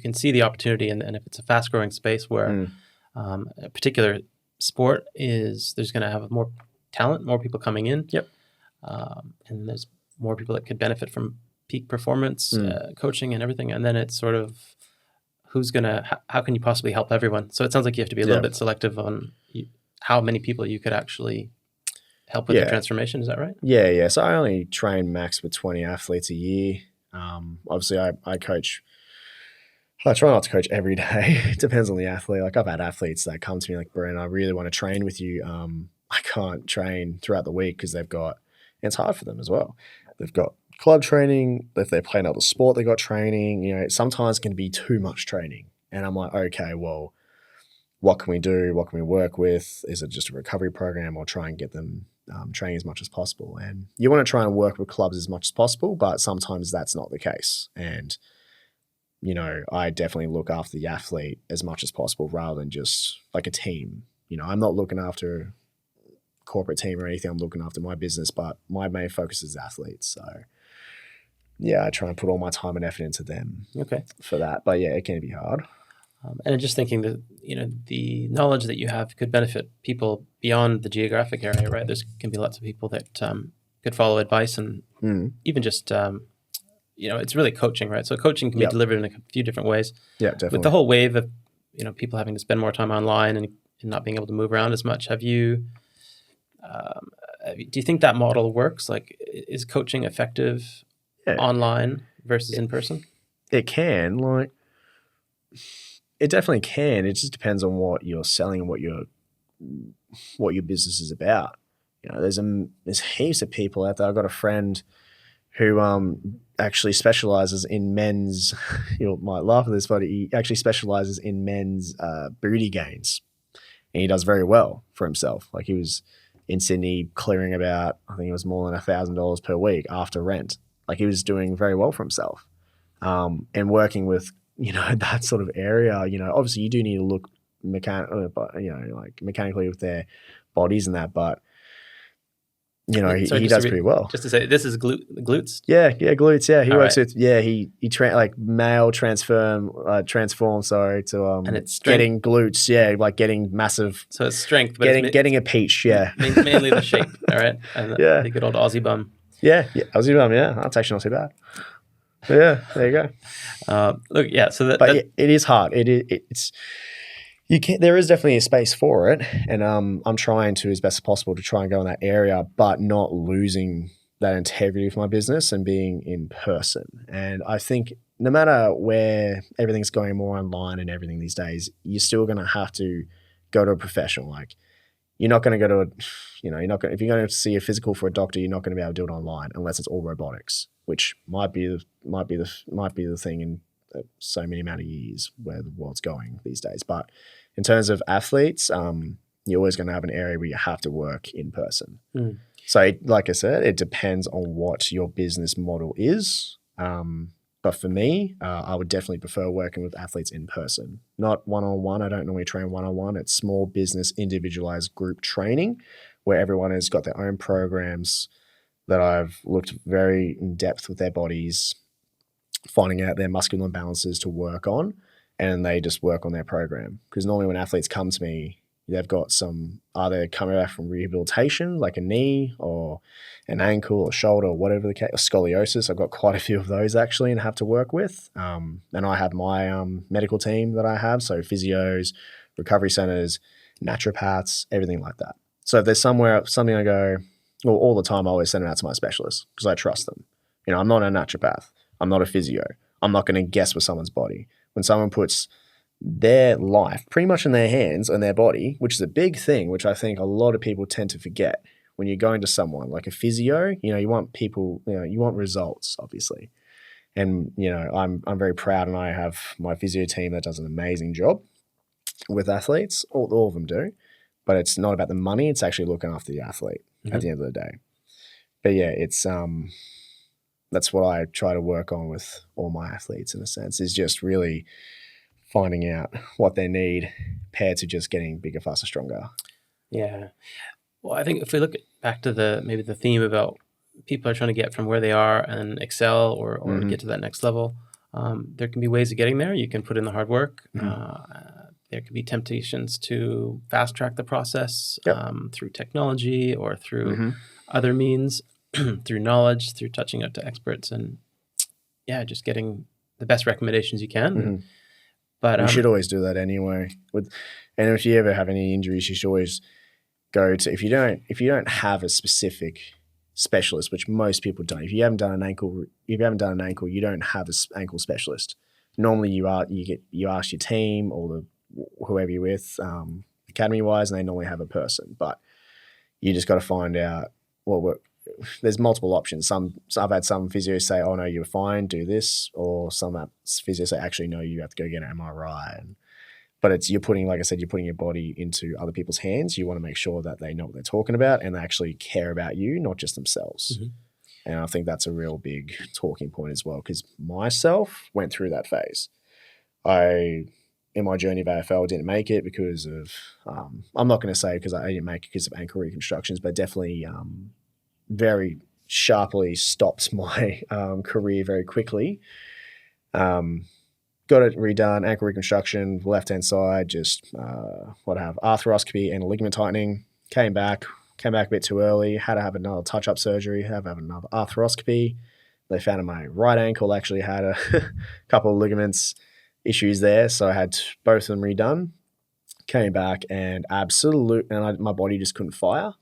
can see the opportunity, and if it's a fast growing space where a particular sport there's going to have more talent, more people coming in. Yep. And there's more people that could benefit from peak performance coaching and everything. And then it's sort of how can you possibly help everyone? So it sounds like you have to be a little bit selective on how many people you could actually help with the transformation. Is that right? Yeah. So I only train max with 20 athletes a year. Obviously I coach. I try not to coach every day. It depends on the athlete. Like I've had athletes that come to me like, Brent, I really want to train with you. I can't train throughout the week because and it's hard for them as well. They've got club training. If they're playing other sport, they've got training. Sometimes it can be too much training. And I'm like, okay, well, what can we do? What can we work with? Is it just a recovery program, or try and get them training as much as possible? And you want to try and work with clubs as much as possible, but sometimes that's not the case. And I definitely look after the athlete as much as possible rather than just like a team. I'm not looking after a corporate team or anything. I'm looking after my business, but my main focus is athletes. So yeah, I try and put all my time and effort into them for that. But yeah, it can be hard. And just thinking that, the knowledge that you have could benefit people beyond the geographic area, right? There can be lots of people that could follow advice and even just it's really coaching, right? So coaching can be delivered in a few different ways. Yeah, definitely. With the whole wave of, people having to spend more time online and not being able to move around as much, do you think that model works? Like, is coaching effective online versus in person? It can. Like, it definitely can. It just depends on what you're selling and what your business is about. There's heaps of people out there. I've got a friend who actually specializes in men's, you might laugh at this, but he actually specializes in men's booty gains. And he does very well for himself. Like he was in Sydney clearing about, I think it was more than $1,000 per week after rent. Like he was doing very well for himself. And working with, that sort of area, obviously you do need to look mechanically with their bodies and that, but he does pretty well. Just to say, this is glutes? Yeah, glutes. Yeah, he works with. Yeah, he male transform. Sorry, to and it's getting glutes. Yeah, like getting massive. So it's strength, but getting a peach. Yeah, mainly the shape. All right, and the good old Aussie bum. Yeah, Aussie bum. Yeah, that's actually not too bad. So yeah, there you go. Look, yeah. So it is hard. It's. You can. There is definitely a space for it, and I'm trying to as best as possible to try and go in that area, but not losing that integrity of my business and being in person. And I think no matter where everything's going more online and everything these days, you're still going to have to go to a professional. Like you're not going to go to if you're going to see a physical for a doctor, you're not going to be able to do it online unless it's all robotics, which might be the thing in so many amount of years where the world's going these days. But in terms of athletes, you're always going to have an area where you have to work in person. So like I said, it depends on what your business model is. But for me, I would definitely prefer working with athletes in person, not one-on-one. I don't normally train one-on-one. It's small business, individualized group training where everyone has got their own programs that I've looked very in depth with their bodies, finding out their muscular imbalances to work on, and they just work on their program. Because normally when athletes come to me, they've got either coming back from rehabilitation, like a knee or an ankle or shoulder or whatever the case, or scoliosis. I've got quite a few of those actually and have to work with. And I have my medical team that I have, so physios, recovery centers, naturopaths, everything like that. So if there's something I go, well, all the time I always send it out to my specialists because I trust them. I'm not a naturopath. I'm not a physio. I'm not going to guess with someone's body. When someone puts their life pretty much in their hands and their body, which is a big thing, which I think a lot of people tend to forget. When you're going to someone like a physio, you want people, you want results, obviously. And, I'm very proud, and I have my physio team that does an amazing job with athletes. All of them do. But it's not about the money. It's actually looking after the athlete at the end of the day. But yeah, it's that's what I try to work on with all my athletes in a sense, is just really finding out what they need paired to just getting bigger, faster, stronger. Yeah. Well, I think if we look back to maybe the theme about people are trying to get from where they are and excel or get to that next level, there can be ways of getting there. You can put in the hard work. There can be temptations to fast track the process through technology or through other means, through knowledge, through touching out to experts, and just getting the best recommendations you can. But you should always do that anyway. And if you ever have any injuries, you should always go to, if you don't have a specific specialist, which most people don't. If you haven't done an ankle, you don't have an ankle specialist. Normally, you ask your team or whoever you're with, academy wise, and they normally have a person. But you just got to find out there's multiple options. I've had some physios say, "Oh no, you're fine, do this," or some physios say, "Actually, no, you have to go get an MRI." But you're putting your body into other people's hands. You want to make sure that they know what they're talking about and they actually care about you, not just themselves. And I think that's a real big talking point as well, because myself went through that phase. In my journey of AFL, didn't make it because of, I'm not going to say because I didn't make it because of ankle reconstructions, but definitely very sharply stopped my career very quickly. Got it redone, ankle reconstruction, left-hand side, just arthroscopy and ligament tightening. Came back a bit too early, had to have another touch-up surgery, had to have another arthroscopy. They found in my right ankle actually had a couple of ligaments issues there, so I had both of them redone. Came back and my body just couldn't fire.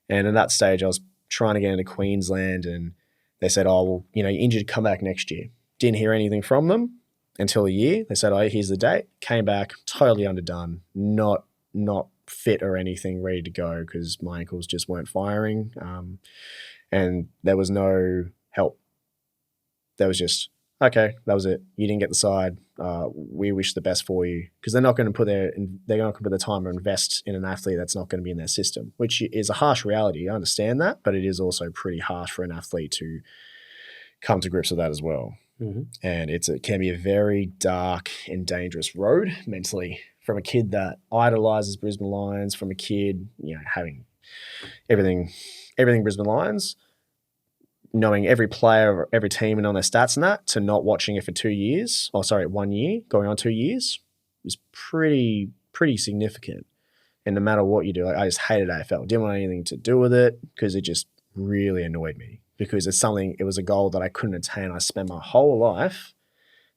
And at that stage, I was trying to get into Queensland, and they said, "Oh, well, you're injured, come back next year." Didn't hear anything from them until a year. They said, "Oh, here's the date." Came back totally underdone, not fit or anything, ready to go because my ankles just weren't firing, and there was no help. There was just, okay, that was it. You didn't get the side. We wish the best for you, because they're not going to put the time to invest in an athlete that's not going to be in their system, which is a harsh reality. I understand that, but it is also pretty harsh for an athlete to come to grips with that as well. And it can be a very dark and dangerous road mentally, from a kid that idolizes Brisbane Lions, from a kid, having everything Brisbane Lions, knowing every player, every team and on their stats and that, to not watching it for 1 year, going on 2 years, was pretty significant. And no matter what you do, I just hated AFL. Didn't want anything to do with it because it just really annoyed me. Because it was a goal that I couldn't attain. I spent my whole life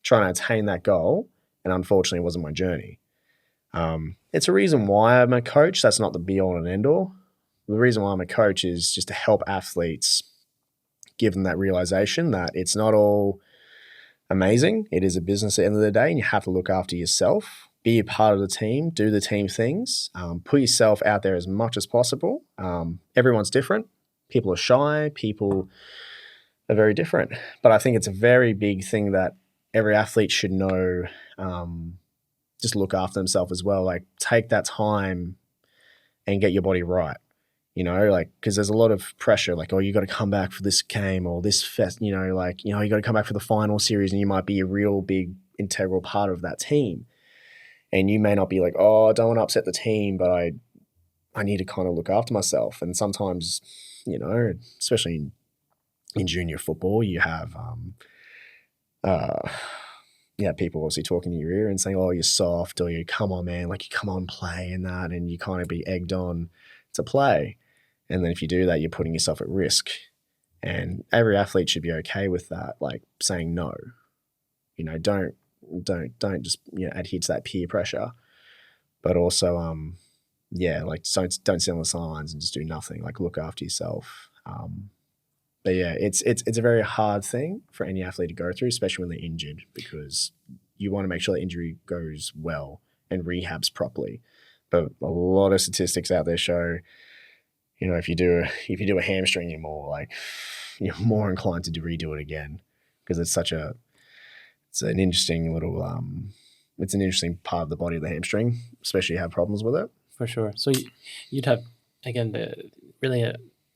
trying to attain that goal, and unfortunately it wasn't my journey. It's a reason why I'm a coach. That's not the be-all and end-all. The reason why I'm a coach is just to help athletes, give them that realization that it's not all amazing. It is a business at the end of the day, and you have to look after yourself. Be a part of the team. Do the team things. Put yourself out there as much as possible. Everyone's different. People are shy. People are very different. But I think it's a very big thing that every athlete should know. Just look after themselves as well. Like, take that time and get your body right. Because there's a lot of pressure. Like, oh, you got to come back for this game or this fest. You got to come back for the final series, and you might be a real big integral part of that team. And you may not be like, oh, I don't want to upset the team, but I need to kind of look after myself. And sometimes, especially in junior football, you have people obviously talking in your ear and saying, oh, you're soft, or you come on, man, like you come on, play and that, and you kind of be egged on to play. And then if you do that, you're putting yourself at risk. And every athlete should be okay with that, like saying no. Don't just adhere to that peer pressure, but also don't sit on the sidelines and just do nothing. Like, look after yourself. But yeah, it's a very hard thing for any athlete to go through, especially when they're injured, because you want to make sure the injury goes well and rehabs properly. But a lot of statistics out there show, if you do a hamstring, you're more inclined to redo it again, because it's an interesting little it's an interesting part of the body of the hamstring, especially if you have problems with it. For sure. So you'd have, again,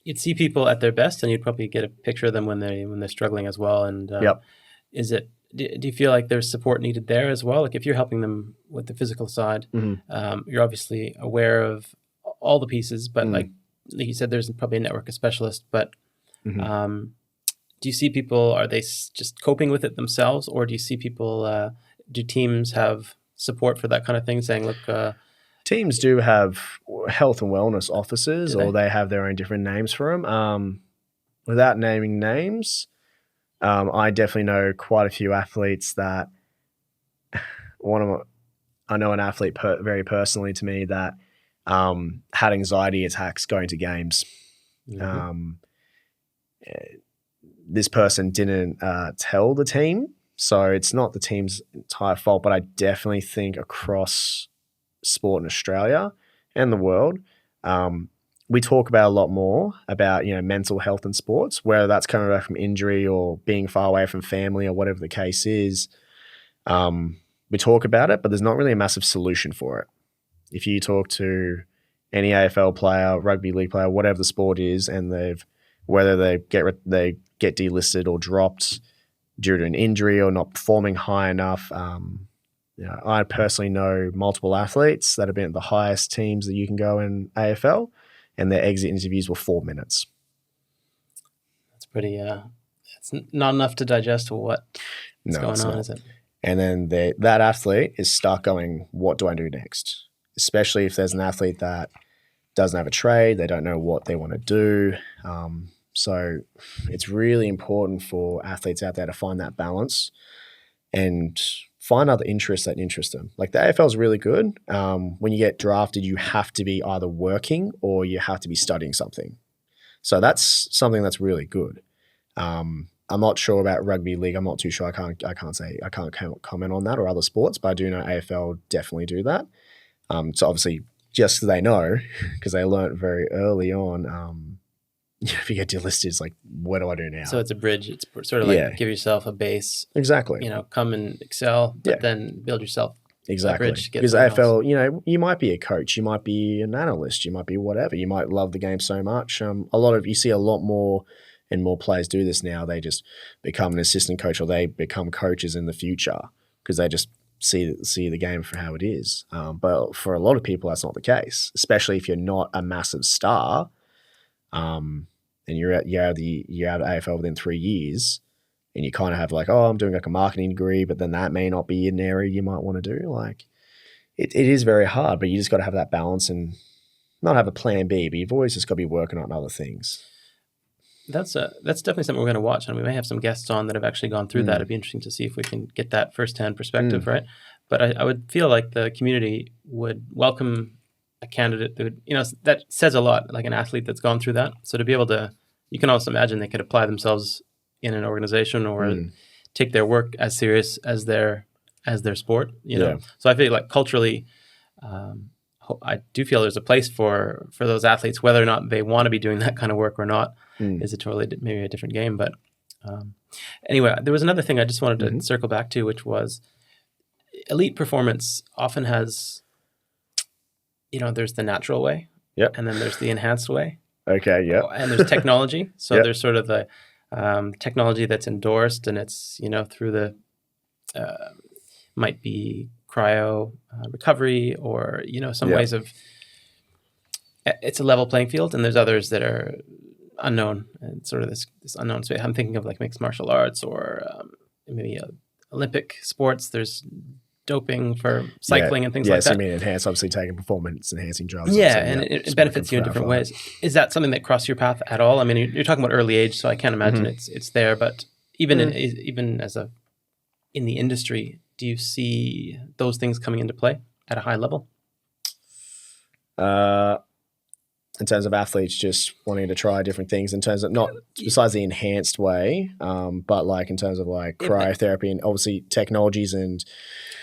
you'd see people at their best, and you'd probably get a picture of them when they're struggling as well. And yep. Do you feel like there's support needed there as well? Like, if you're helping them with the physical side, you're obviously aware of all the pieces, but like you said, there's probably a network of specialists. But do you see people? Are they just coping with it themselves, or do you see people? Do teams have support for that kind of thing? Saying, look. Teams do have health and wellness officers, Do they? or they have their own different names for them. Without naming names, I definitely know quite a few athletes that I know an athlete very personally to me that had anxiety attacks going to games. This person didn't tell the team, so it's not the team's entire fault, but I definitely think across sport in Australia and the world, we talk about a lot more about, mental health in sports, whether that's coming back from injury or being far away from family or whatever the case is. We talk about it, but there's not really a massive solution for it. If you talk to any AFL player, rugby league player, whatever the sport is, and whether they get delisted or dropped due to an injury or not performing high enough. I personally know multiple athletes that have been at the highest teams that you can go in AFL, and their exit interviews were 4 minutes. That's pretty. It's not enough to digest what's going on, is it? And then that athlete is stuck going, what do I do next? Especially if there's an athlete that doesn't have a trade, they don't know what they want to do. So it's really important for athletes out there to find that balance and find other interests that interest them. Like the AFL is really good. When you get drafted, you have to be either working or you have to be studying something. So that's something that's really good. I'm not sure about rugby league. I'm not too sure. I can't comment on that or other sports, but I do know AFL definitely do that. So obviously, just so they know, because they learned very early on, if you get delisted, it's like, what do I do now? So it's a bridge. It's sort of like give yourself a base. Exactly. Come and excel, but then build yourself a bridge. Because AFL, you might be a coach, you might be an analyst, you might be whatever. You might love the game so much. You see a lot more and more players do this now. They just become an assistant coach or they become coaches in the future because they just see the game for how it is. But for a lot of people, that's not the case, especially if you're not a massive star. And you're out of AFL within 3 years, and you kind of have like, I'm doing like a marketing degree, but then that may not be an area you might want to do. Like, it is very hard, but you just got to have that balance and not have a plan B, but you've always just got to be working on other things. That's definitely something we're going to watch, and we may have some guests on that have actually gone through that. It'd be interesting to see if we can get that firsthand perspective, right? But I would feel like the community would welcome a candidate that would, that says a lot, like an athlete that's gone through that. So to be able to, you can also imagine they could apply themselves in an organization or take their work as serious as their sport, know. So I feel like culturally, I do feel there's a place for those athletes, whether or not they want to be doing that kind of work or not, is a totally maybe a different game. But anyway, there was another thing I just wanted to circle back to, which was elite performance often has, there's the natural way, and then there's the enhanced way. Okay, yeah. And there's technology. So there's sort of the technology that's endorsed, and it's, through the, might be cryo recovery or, some ways of, it's a level playing field. And there's others that are unknown and sort of this unknown space. I'm thinking of like mixed martial arts or maybe Olympic sports. There's doping for cycling and things like that. Yeah, so you mean enhance, obviously taking performance-enhancing drugs. Yeah, and it benefits you in different ways. Is that something that crossed your path at all? I mean, you're talking about early age, so I can't imagine it's there. But even in the industry, do you see those things coming into play at a high level? In terms of athletes just wanting to try different things, in terms of not besides the enhanced way, but like in terms of like cryotherapy and obviously technologies and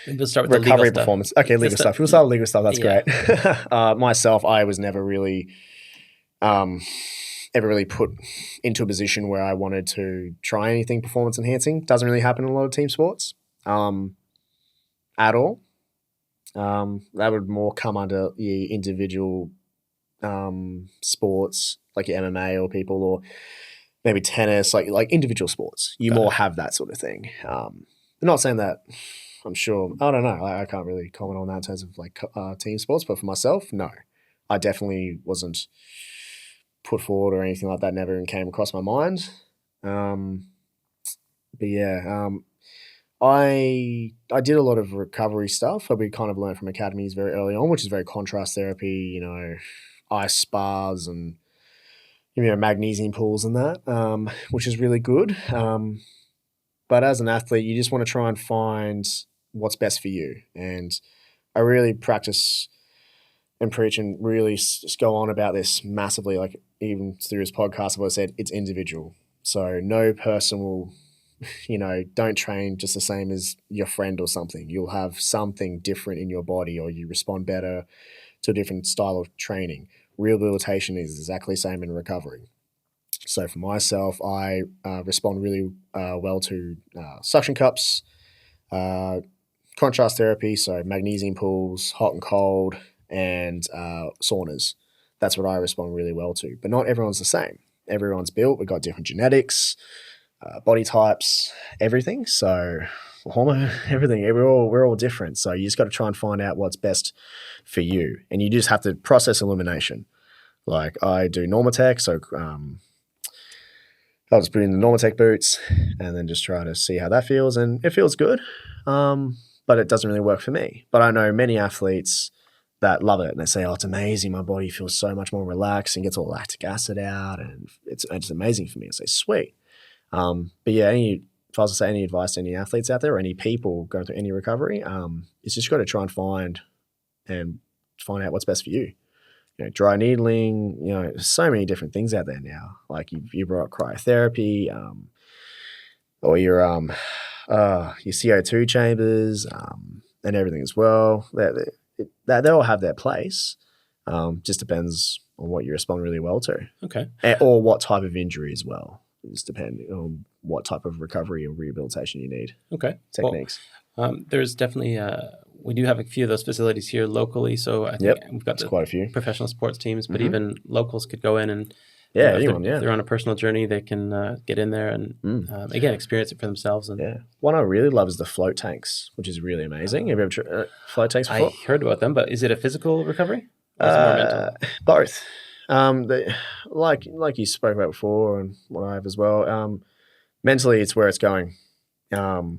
we'll start with recovery the legal performance. Stuff. Okay, legal stuff. We'll start with legal stuff. That's great. Myself, I was never really ever really put into a position where I wanted to try anything performance enhancing. Doesn't really happen in a lot of team sports at all. That would more come under the individual sports like your MMA or people or maybe tennis, like individual sports. You more have that sort of thing. I'm not saying that. I'm sure. I don't know. I can't really comment on that in terms of like team sports, but for myself, no. I definitely wasn't put forward or anything like that. Never even came across my mind. But yeah, I did a lot of recovery stuff that we kind of learned from academies very early on, which is very contrast therapy, ice spas and magnesium pools and that, which is really good. But as an athlete, you just want to try and find what's best for you. And I really practice and preach and really just go on about this massively, like even through his podcast, I've said it's individual. So no person will, don't train just the same as your friend or something. You'll have something different in your body, or you respond better to a different style of training. Rehabilitation is exactly the same in recovery. So for myself, I respond really well to suction cups, contrast therapy, so magnesium pools, hot and cold, and saunas. That's what I respond really well to. But not everyone's the same. Everyone's built. We've got different genetics, body types, everything. So hormone, everything. We're all different. So you just got to try and find out what's best for you. And you just have to process elimination. Like I do Normatec, so I'll just put in the Normatec boots and then just try to see how that feels. And it feels good, but it doesn't really work for me. But I know many athletes that love it and they say, oh, it's amazing. My body feels so much more relaxed and gets all lactic acid out. And it's amazing for me. I say, sweet. But yeah, if I was to say any advice to any athletes out there or any people going through any recovery, it's just got to try and find out what's best for you. Dry needling, so many different things out there now. Like you brought up cryotherapy, or your CO2 chambers, and everything as well. They all have their place. Just depends on what you respond really well to. Okay. Or what type of injury as well. Just depending on what type of recovery or rehabilitation you need. Okay. Techniques. Well, there's definitely we do have a few of those facilities here locally. So I think we've got quite a few professional sports teams, but even locals could go in and if they're on a personal journey, they can get in there and again experience it for themselves. And one I really love is the float tanks, which is really amazing. Have you ever tried float tanks before? I heard about them, but is it a physical recovery or is it more mental? Both. Like you spoke about before, and what I have as well. Mentally, it's where it's going. Mental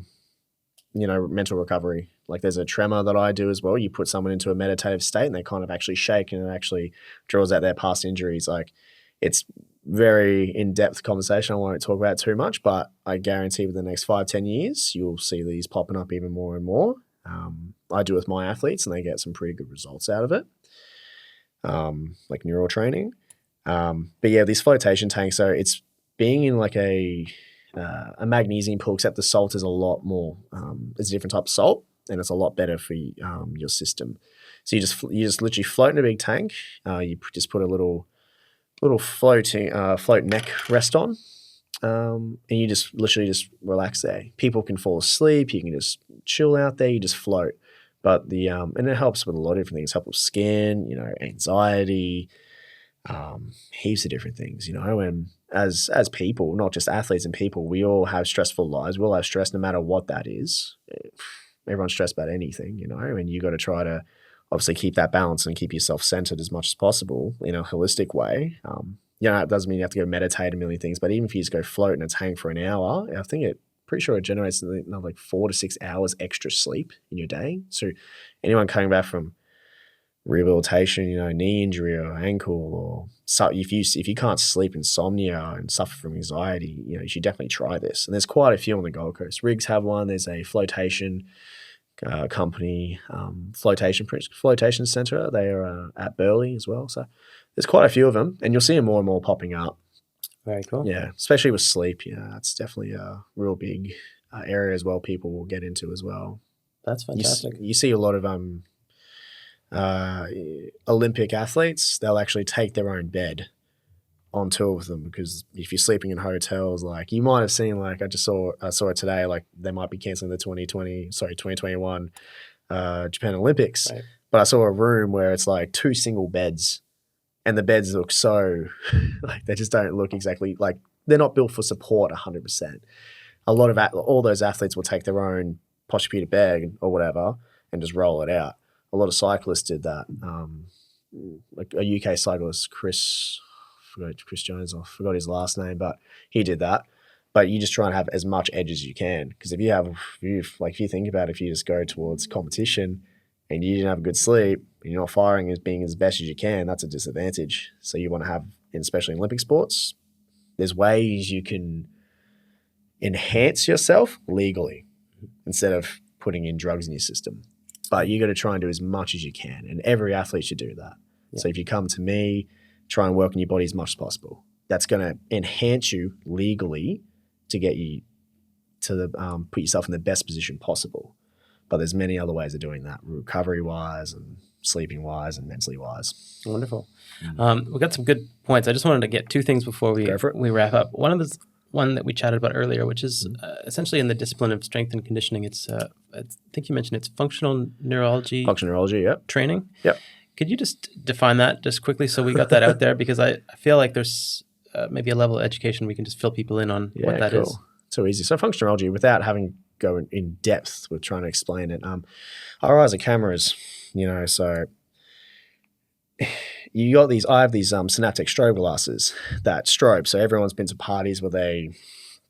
recovery. Like there's a tremor that I do as well. You put someone into a meditative state and they kind of actually shake and it actually draws out their past injuries. Like it's very in-depth conversation. I won't talk about it too much, but I guarantee within the next 5-10 years, you'll see these popping up even more and more. I do with my athletes and they get some pretty good results out of it. Like neural training. But yeah, these flotation tanks, so it's being in like a magnesium pool, except the salt is a lot more, it's a different type of salt and it's a lot better for your system. So you just literally float in a big tank. You just put a little float neck rest on, and you just literally just relax there. People can fall asleep. You can just chill out there. You just float. But and it helps with a lot of different things. It helps with skin, anxiety, heaps of different things, and as people, not just athletes and people, we all have stressful lives. We all have stress no matter what that is. Everyone's stressed about anything, and you got to try to obviously keep that balance and keep yourself centered as much as possible in a holistic way. It doesn't mean you have to go meditate a million things, but even if you just go float in a tank for an hour, I think pretty sure it generates another like 4 to 6 hours extra sleep in your day. So anyone coming back from rehabilitation, knee injury or ankle, or if you can't sleep, insomnia and suffer from anxiety, you should definitely try this. And there's quite a few on the Gold Coast. Rigs have one. There's a flotation company, flotation center. They are at Burleigh as well. So there's quite a few of them, and you'll see them more and more popping up. Very cool. Yeah, especially with sleep. It's definitely a real big area as well. People will get into as well. That's fantastic. You see a lot of Olympic athletes. They'll actually take their own bed on tour with them, because if you're sleeping in hotels, like you might have seen, like I saw it today, like they might be canceling the 2021 Japan Olympics. Right. But I saw a room where it's like 2 single beds, and the beds look so like they just don't look exactly like they're not built for support 100%. A lot of all those athletes will take their own Posturepedic bag or whatever and just roll it out. A lot of cyclists did that. like a UK cyclist, Chris Jones, I forgot his last name, but he did that. But you just try and have as much edge as you can, because if you think about it, if you just go towards competition and you didn't have a good sleep, and you're not firing as being as best as you can, that's a disadvantage. So you want to have, especially in Olympic sports, there's ways you can enhance yourself legally instead of putting in drugs in your system. But you got to try and do as much as you can, and every athlete should do that. Yeah. So if you come to me, try and work on your body as much as possible. That's going to enhance you legally to get you to put yourself in the best position possible. But there's many other ways of doing that, recovery-wise and sleeping-wise and mentally-wise. Wonderful. We've got some good points. I just wanted to get two things before we wrap up. One that we chatted about earlier, which is essentially in the discipline of strength and conditioning. It's I think you mentioned it's functional neurology. Functional neurology, yep. Training. Yep. Could you just define that just quickly so we got that out there? Because I feel like there's maybe a level of education we can just fill people in on what that is. So easy. So functional neurology, without having go in depth with trying to explain it, our eyes are cameras, so you got these, I have these Synaptic Strobe glasses that strobe. So everyone's been to parties where they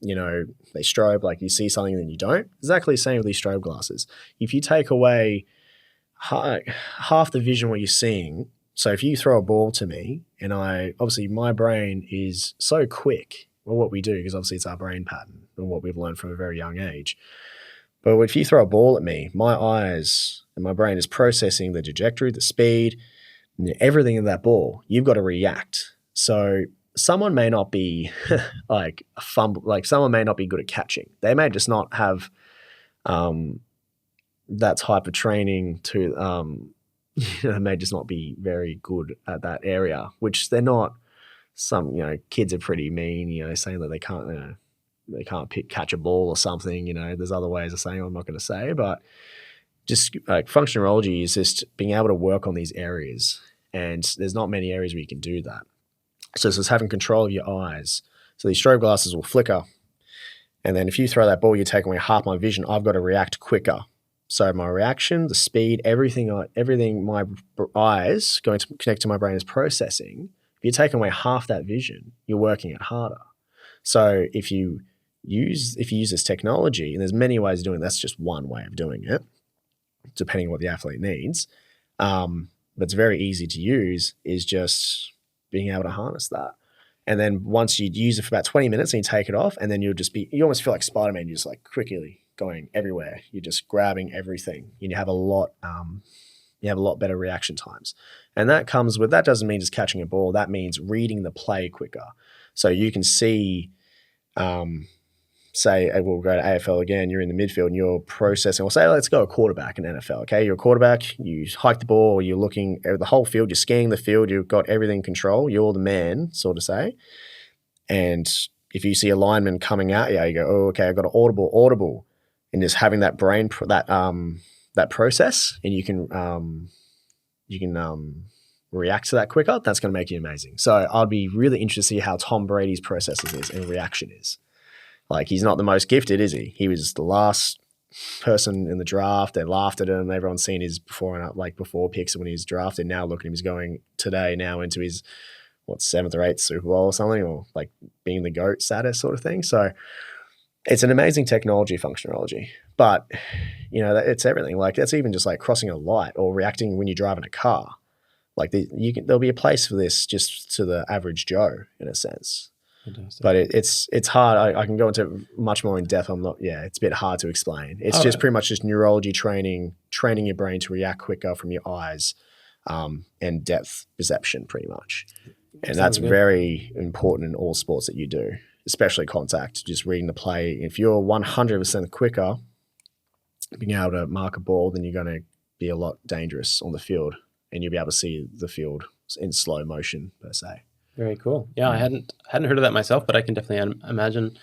strobe, like you see something and then you don't. Exactly the same with these strobe glasses. If you take away half the vision what you're seeing, so if you throw a ball to me and obviously my brain is so quick, well, what we do, because obviously it's our brain pattern and what we've learned from a very young age. But if you throw a ball at me, my eyes and my brain is processing the trajectory, the speed, everything in that ball. You've got to react. So someone may not be like a fumble, like someone may not be good at catching. They may just not have that type of training to, they may just not be very good at that area, which they're not. Some, kids are pretty mean, saying that they can't catch a ball or something. There's other ways of saying I'm not going to say, but just like functional neurology is just being able to work on these areas, and there's not many areas where you can do that. So it's just having control of your eyes. So these strobe glasses will flicker, and then if you throw that ball, you take away half my vision. I've got to react quicker. So my reaction, the speed, everything my eyes going to connect to my brain is processing. If you're taking away half that vision, you're working it harder. So if you use this technology, and there's many ways of doing it, that's just one way of doing it, depending on what the athlete needs. But it's very easy to use, is just being able to harness that. And then once you use it for about 20 minutes and you take it off, and then you almost feel like Spider-Man, you're just like quickly going everywhere. You're just grabbing everything, and you have a lot better reaction times. And that doesn't mean just catching a ball. That means reading the play quicker. So you can see, say we'll go to AFL again, you're in the midfield and you're processing, or say let's go a quarterback in NFL, okay? You're a quarterback, you hike the ball, you're looking at the whole field, you're scanning the field, you've got everything in control, you're the man, sort of say. And if you see a lineman coming at you, you go, oh, okay, I've got an audible, and just having that brain, that process, and you can react to that quicker, that's going to make you amazing. So I'd be really interested to see how Tom Brady's processes is and reaction is. Like, he's not the most gifted, is he? He was the last person in the draft. They laughed at him. Everyone's seen his before picks when he's drafted. Now look at him. He's going today now into his, 7th or 8th Super Bowl or something, or like being the GOAT status sort of thing. So it's an amazing technology, functionality. But, it's everything. Like, that's even just like crossing a light or reacting when you're driving a car. Like, there'll be a place for this just to the average Joe, in a sense. Fantastic. But it's hard. I can go into much more in depth. It's a bit hard to explain. It's just pretty much just neurology training your brain to react quicker from your eyes, and depth perception pretty much. And that's very important in all sports that you do, especially contact, just reading the play. If you're 100% quicker being able to mark a ball, then you're going to be a lot dangerous on the field, and you'll be able to see the field in slow motion per se. Very cool. Yeah, I hadn't heard of that myself, but I can definitely imagine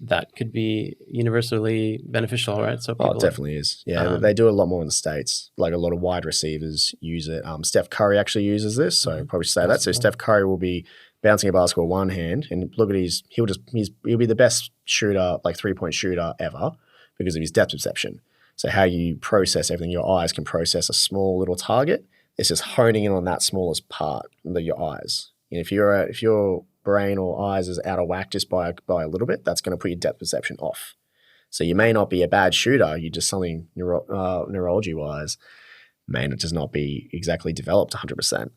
that could be universally beneficial, right? So it definitely is. Yeah, they do it a lot more in the States. Like, a lot of wide receivers use it. Steph Curry actually uses this, so I probably should say that. So Steph Curry will be bouncing a basketball one hand, and look at he'll be the best shooter, like 3-point shooter ever, because of his depth perception. So how you process everything, your eyes can process a small little target. It's just honing in on that smallest part, your eyes. And if your brain or eyes is out of whack just by a little bit, that's going to put your depth perception off. So you may not be a bad shooter. You just something neurology wise may not just not be exactly developed 100%.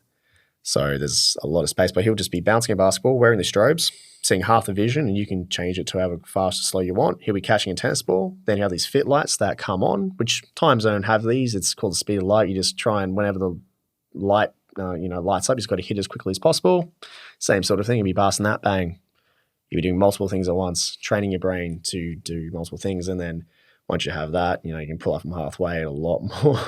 So there's a lot of space, but he'll just be bouncing a basketball, wearing the strobes, seeing half the vision, and you can change it to however fast or slow you want. He'll be catching a tennis ball. Then you have these fit lights that come on, which time zone have these. It's called the speed of light. You just try and whenever the light lights up, you just got to hit as quickly as possible. Same sort of thing. You'll be passing that, bang. You'll be doing multiple things at once, training your brain to do multiple things. And then once you have that, you can pull off from halfway a lot more.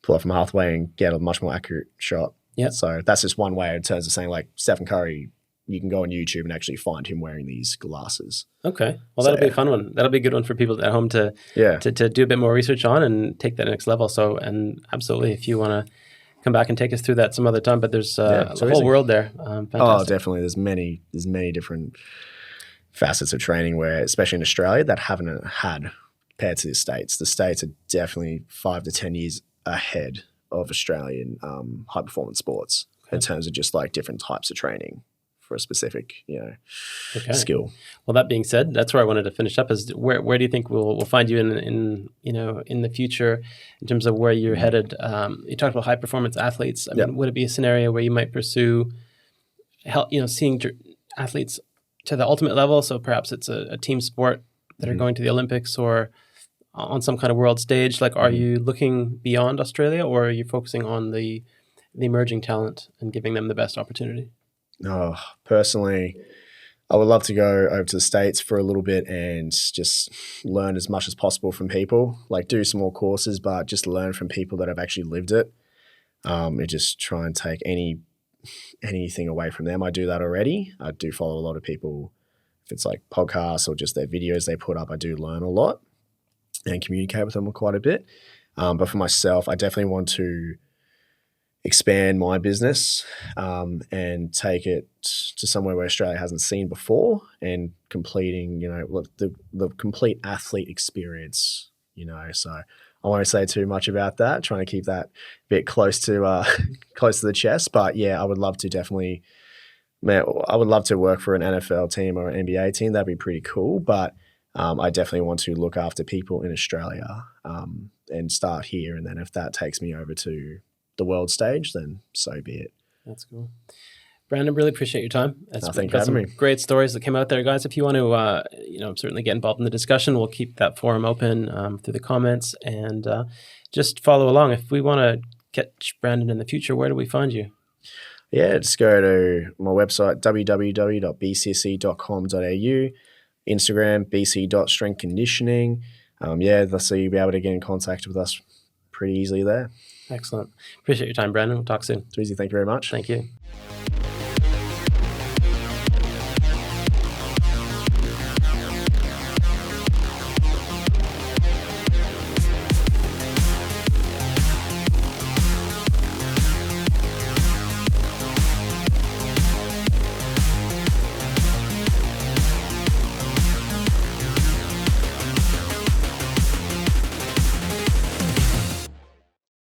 Pull off from halfway and get a much more accurate shot. Yeah. So that's just one way in terms of saying like Stephen Curry, you can go on YouTube and actually find him wearing these glasses. Okay. Well, that'll be a fun one. That'll be a good one for people at home to do a bit more research on and take that next level. So, and absolutely, if you want to come back and take us through that some other time, but there's a whole world there. Fantastic. Oh, definitely. There's many different facets of training where, especially in Australia, that haven't had compared to the States. The States are definitely 5 to 10 years ahead of Australian high performance sports in terms of just like different types of training for a specific, skill. Well, that being said, that's where I wanted to finish up. Is where do you think we'll find you in the future in terms of where you're headed? You talked about high performance athletes. I mean, would it be a scenario where you might pursue, seeing athletes to the ultimate level? So perhaps it's a team sport that are going to the Olympics or on some kind of world stage. Like, are you looking beyond Australia, or are you focusing on the emerging talent and giving them the best opportunity? Oh, personally, I would love to go over to the States for a little bit and just learn as much as possible from people, like do some more courses, but just learn from people that have actually lived it, and just try and take anything away from them. I do that already. I do follow a lot of people. If it's like podcasts or just their videos they put up, I do learn a lot and communicate with them quite a bit. But for myself, I definitely want to expand my business and take it to somewhere where Australia hasn't seen before, and completing, the complete athlete experience, So I won't say too much about that, trying to keep that a bit close to the chest. But yeah, I would love to definitely, I would love to work for an NFL team or an NBA team. That'd be pretty cool. But I definitely want to look after people in Australia and start here. And then if that takes me over to the world stage, then so be it. That's cool. Brandon, really appreciate your time. Thank you for having me. Great stories that came out there, guys. If you want to, certainly get involved in the discussion, we'll keep that forum open through the comments, and just follow along. If we want to catch Brandon in the future, where do we find you? Yeah, just go to my website, www.bcsc.com.au, Instagram, bc.strengthconditioning. So you'll be able to get in contact with us pretty easily there. Excellent. Appreciate your time, Brandon. We'll talk soon. Too easy. Thank you very much. Thank you.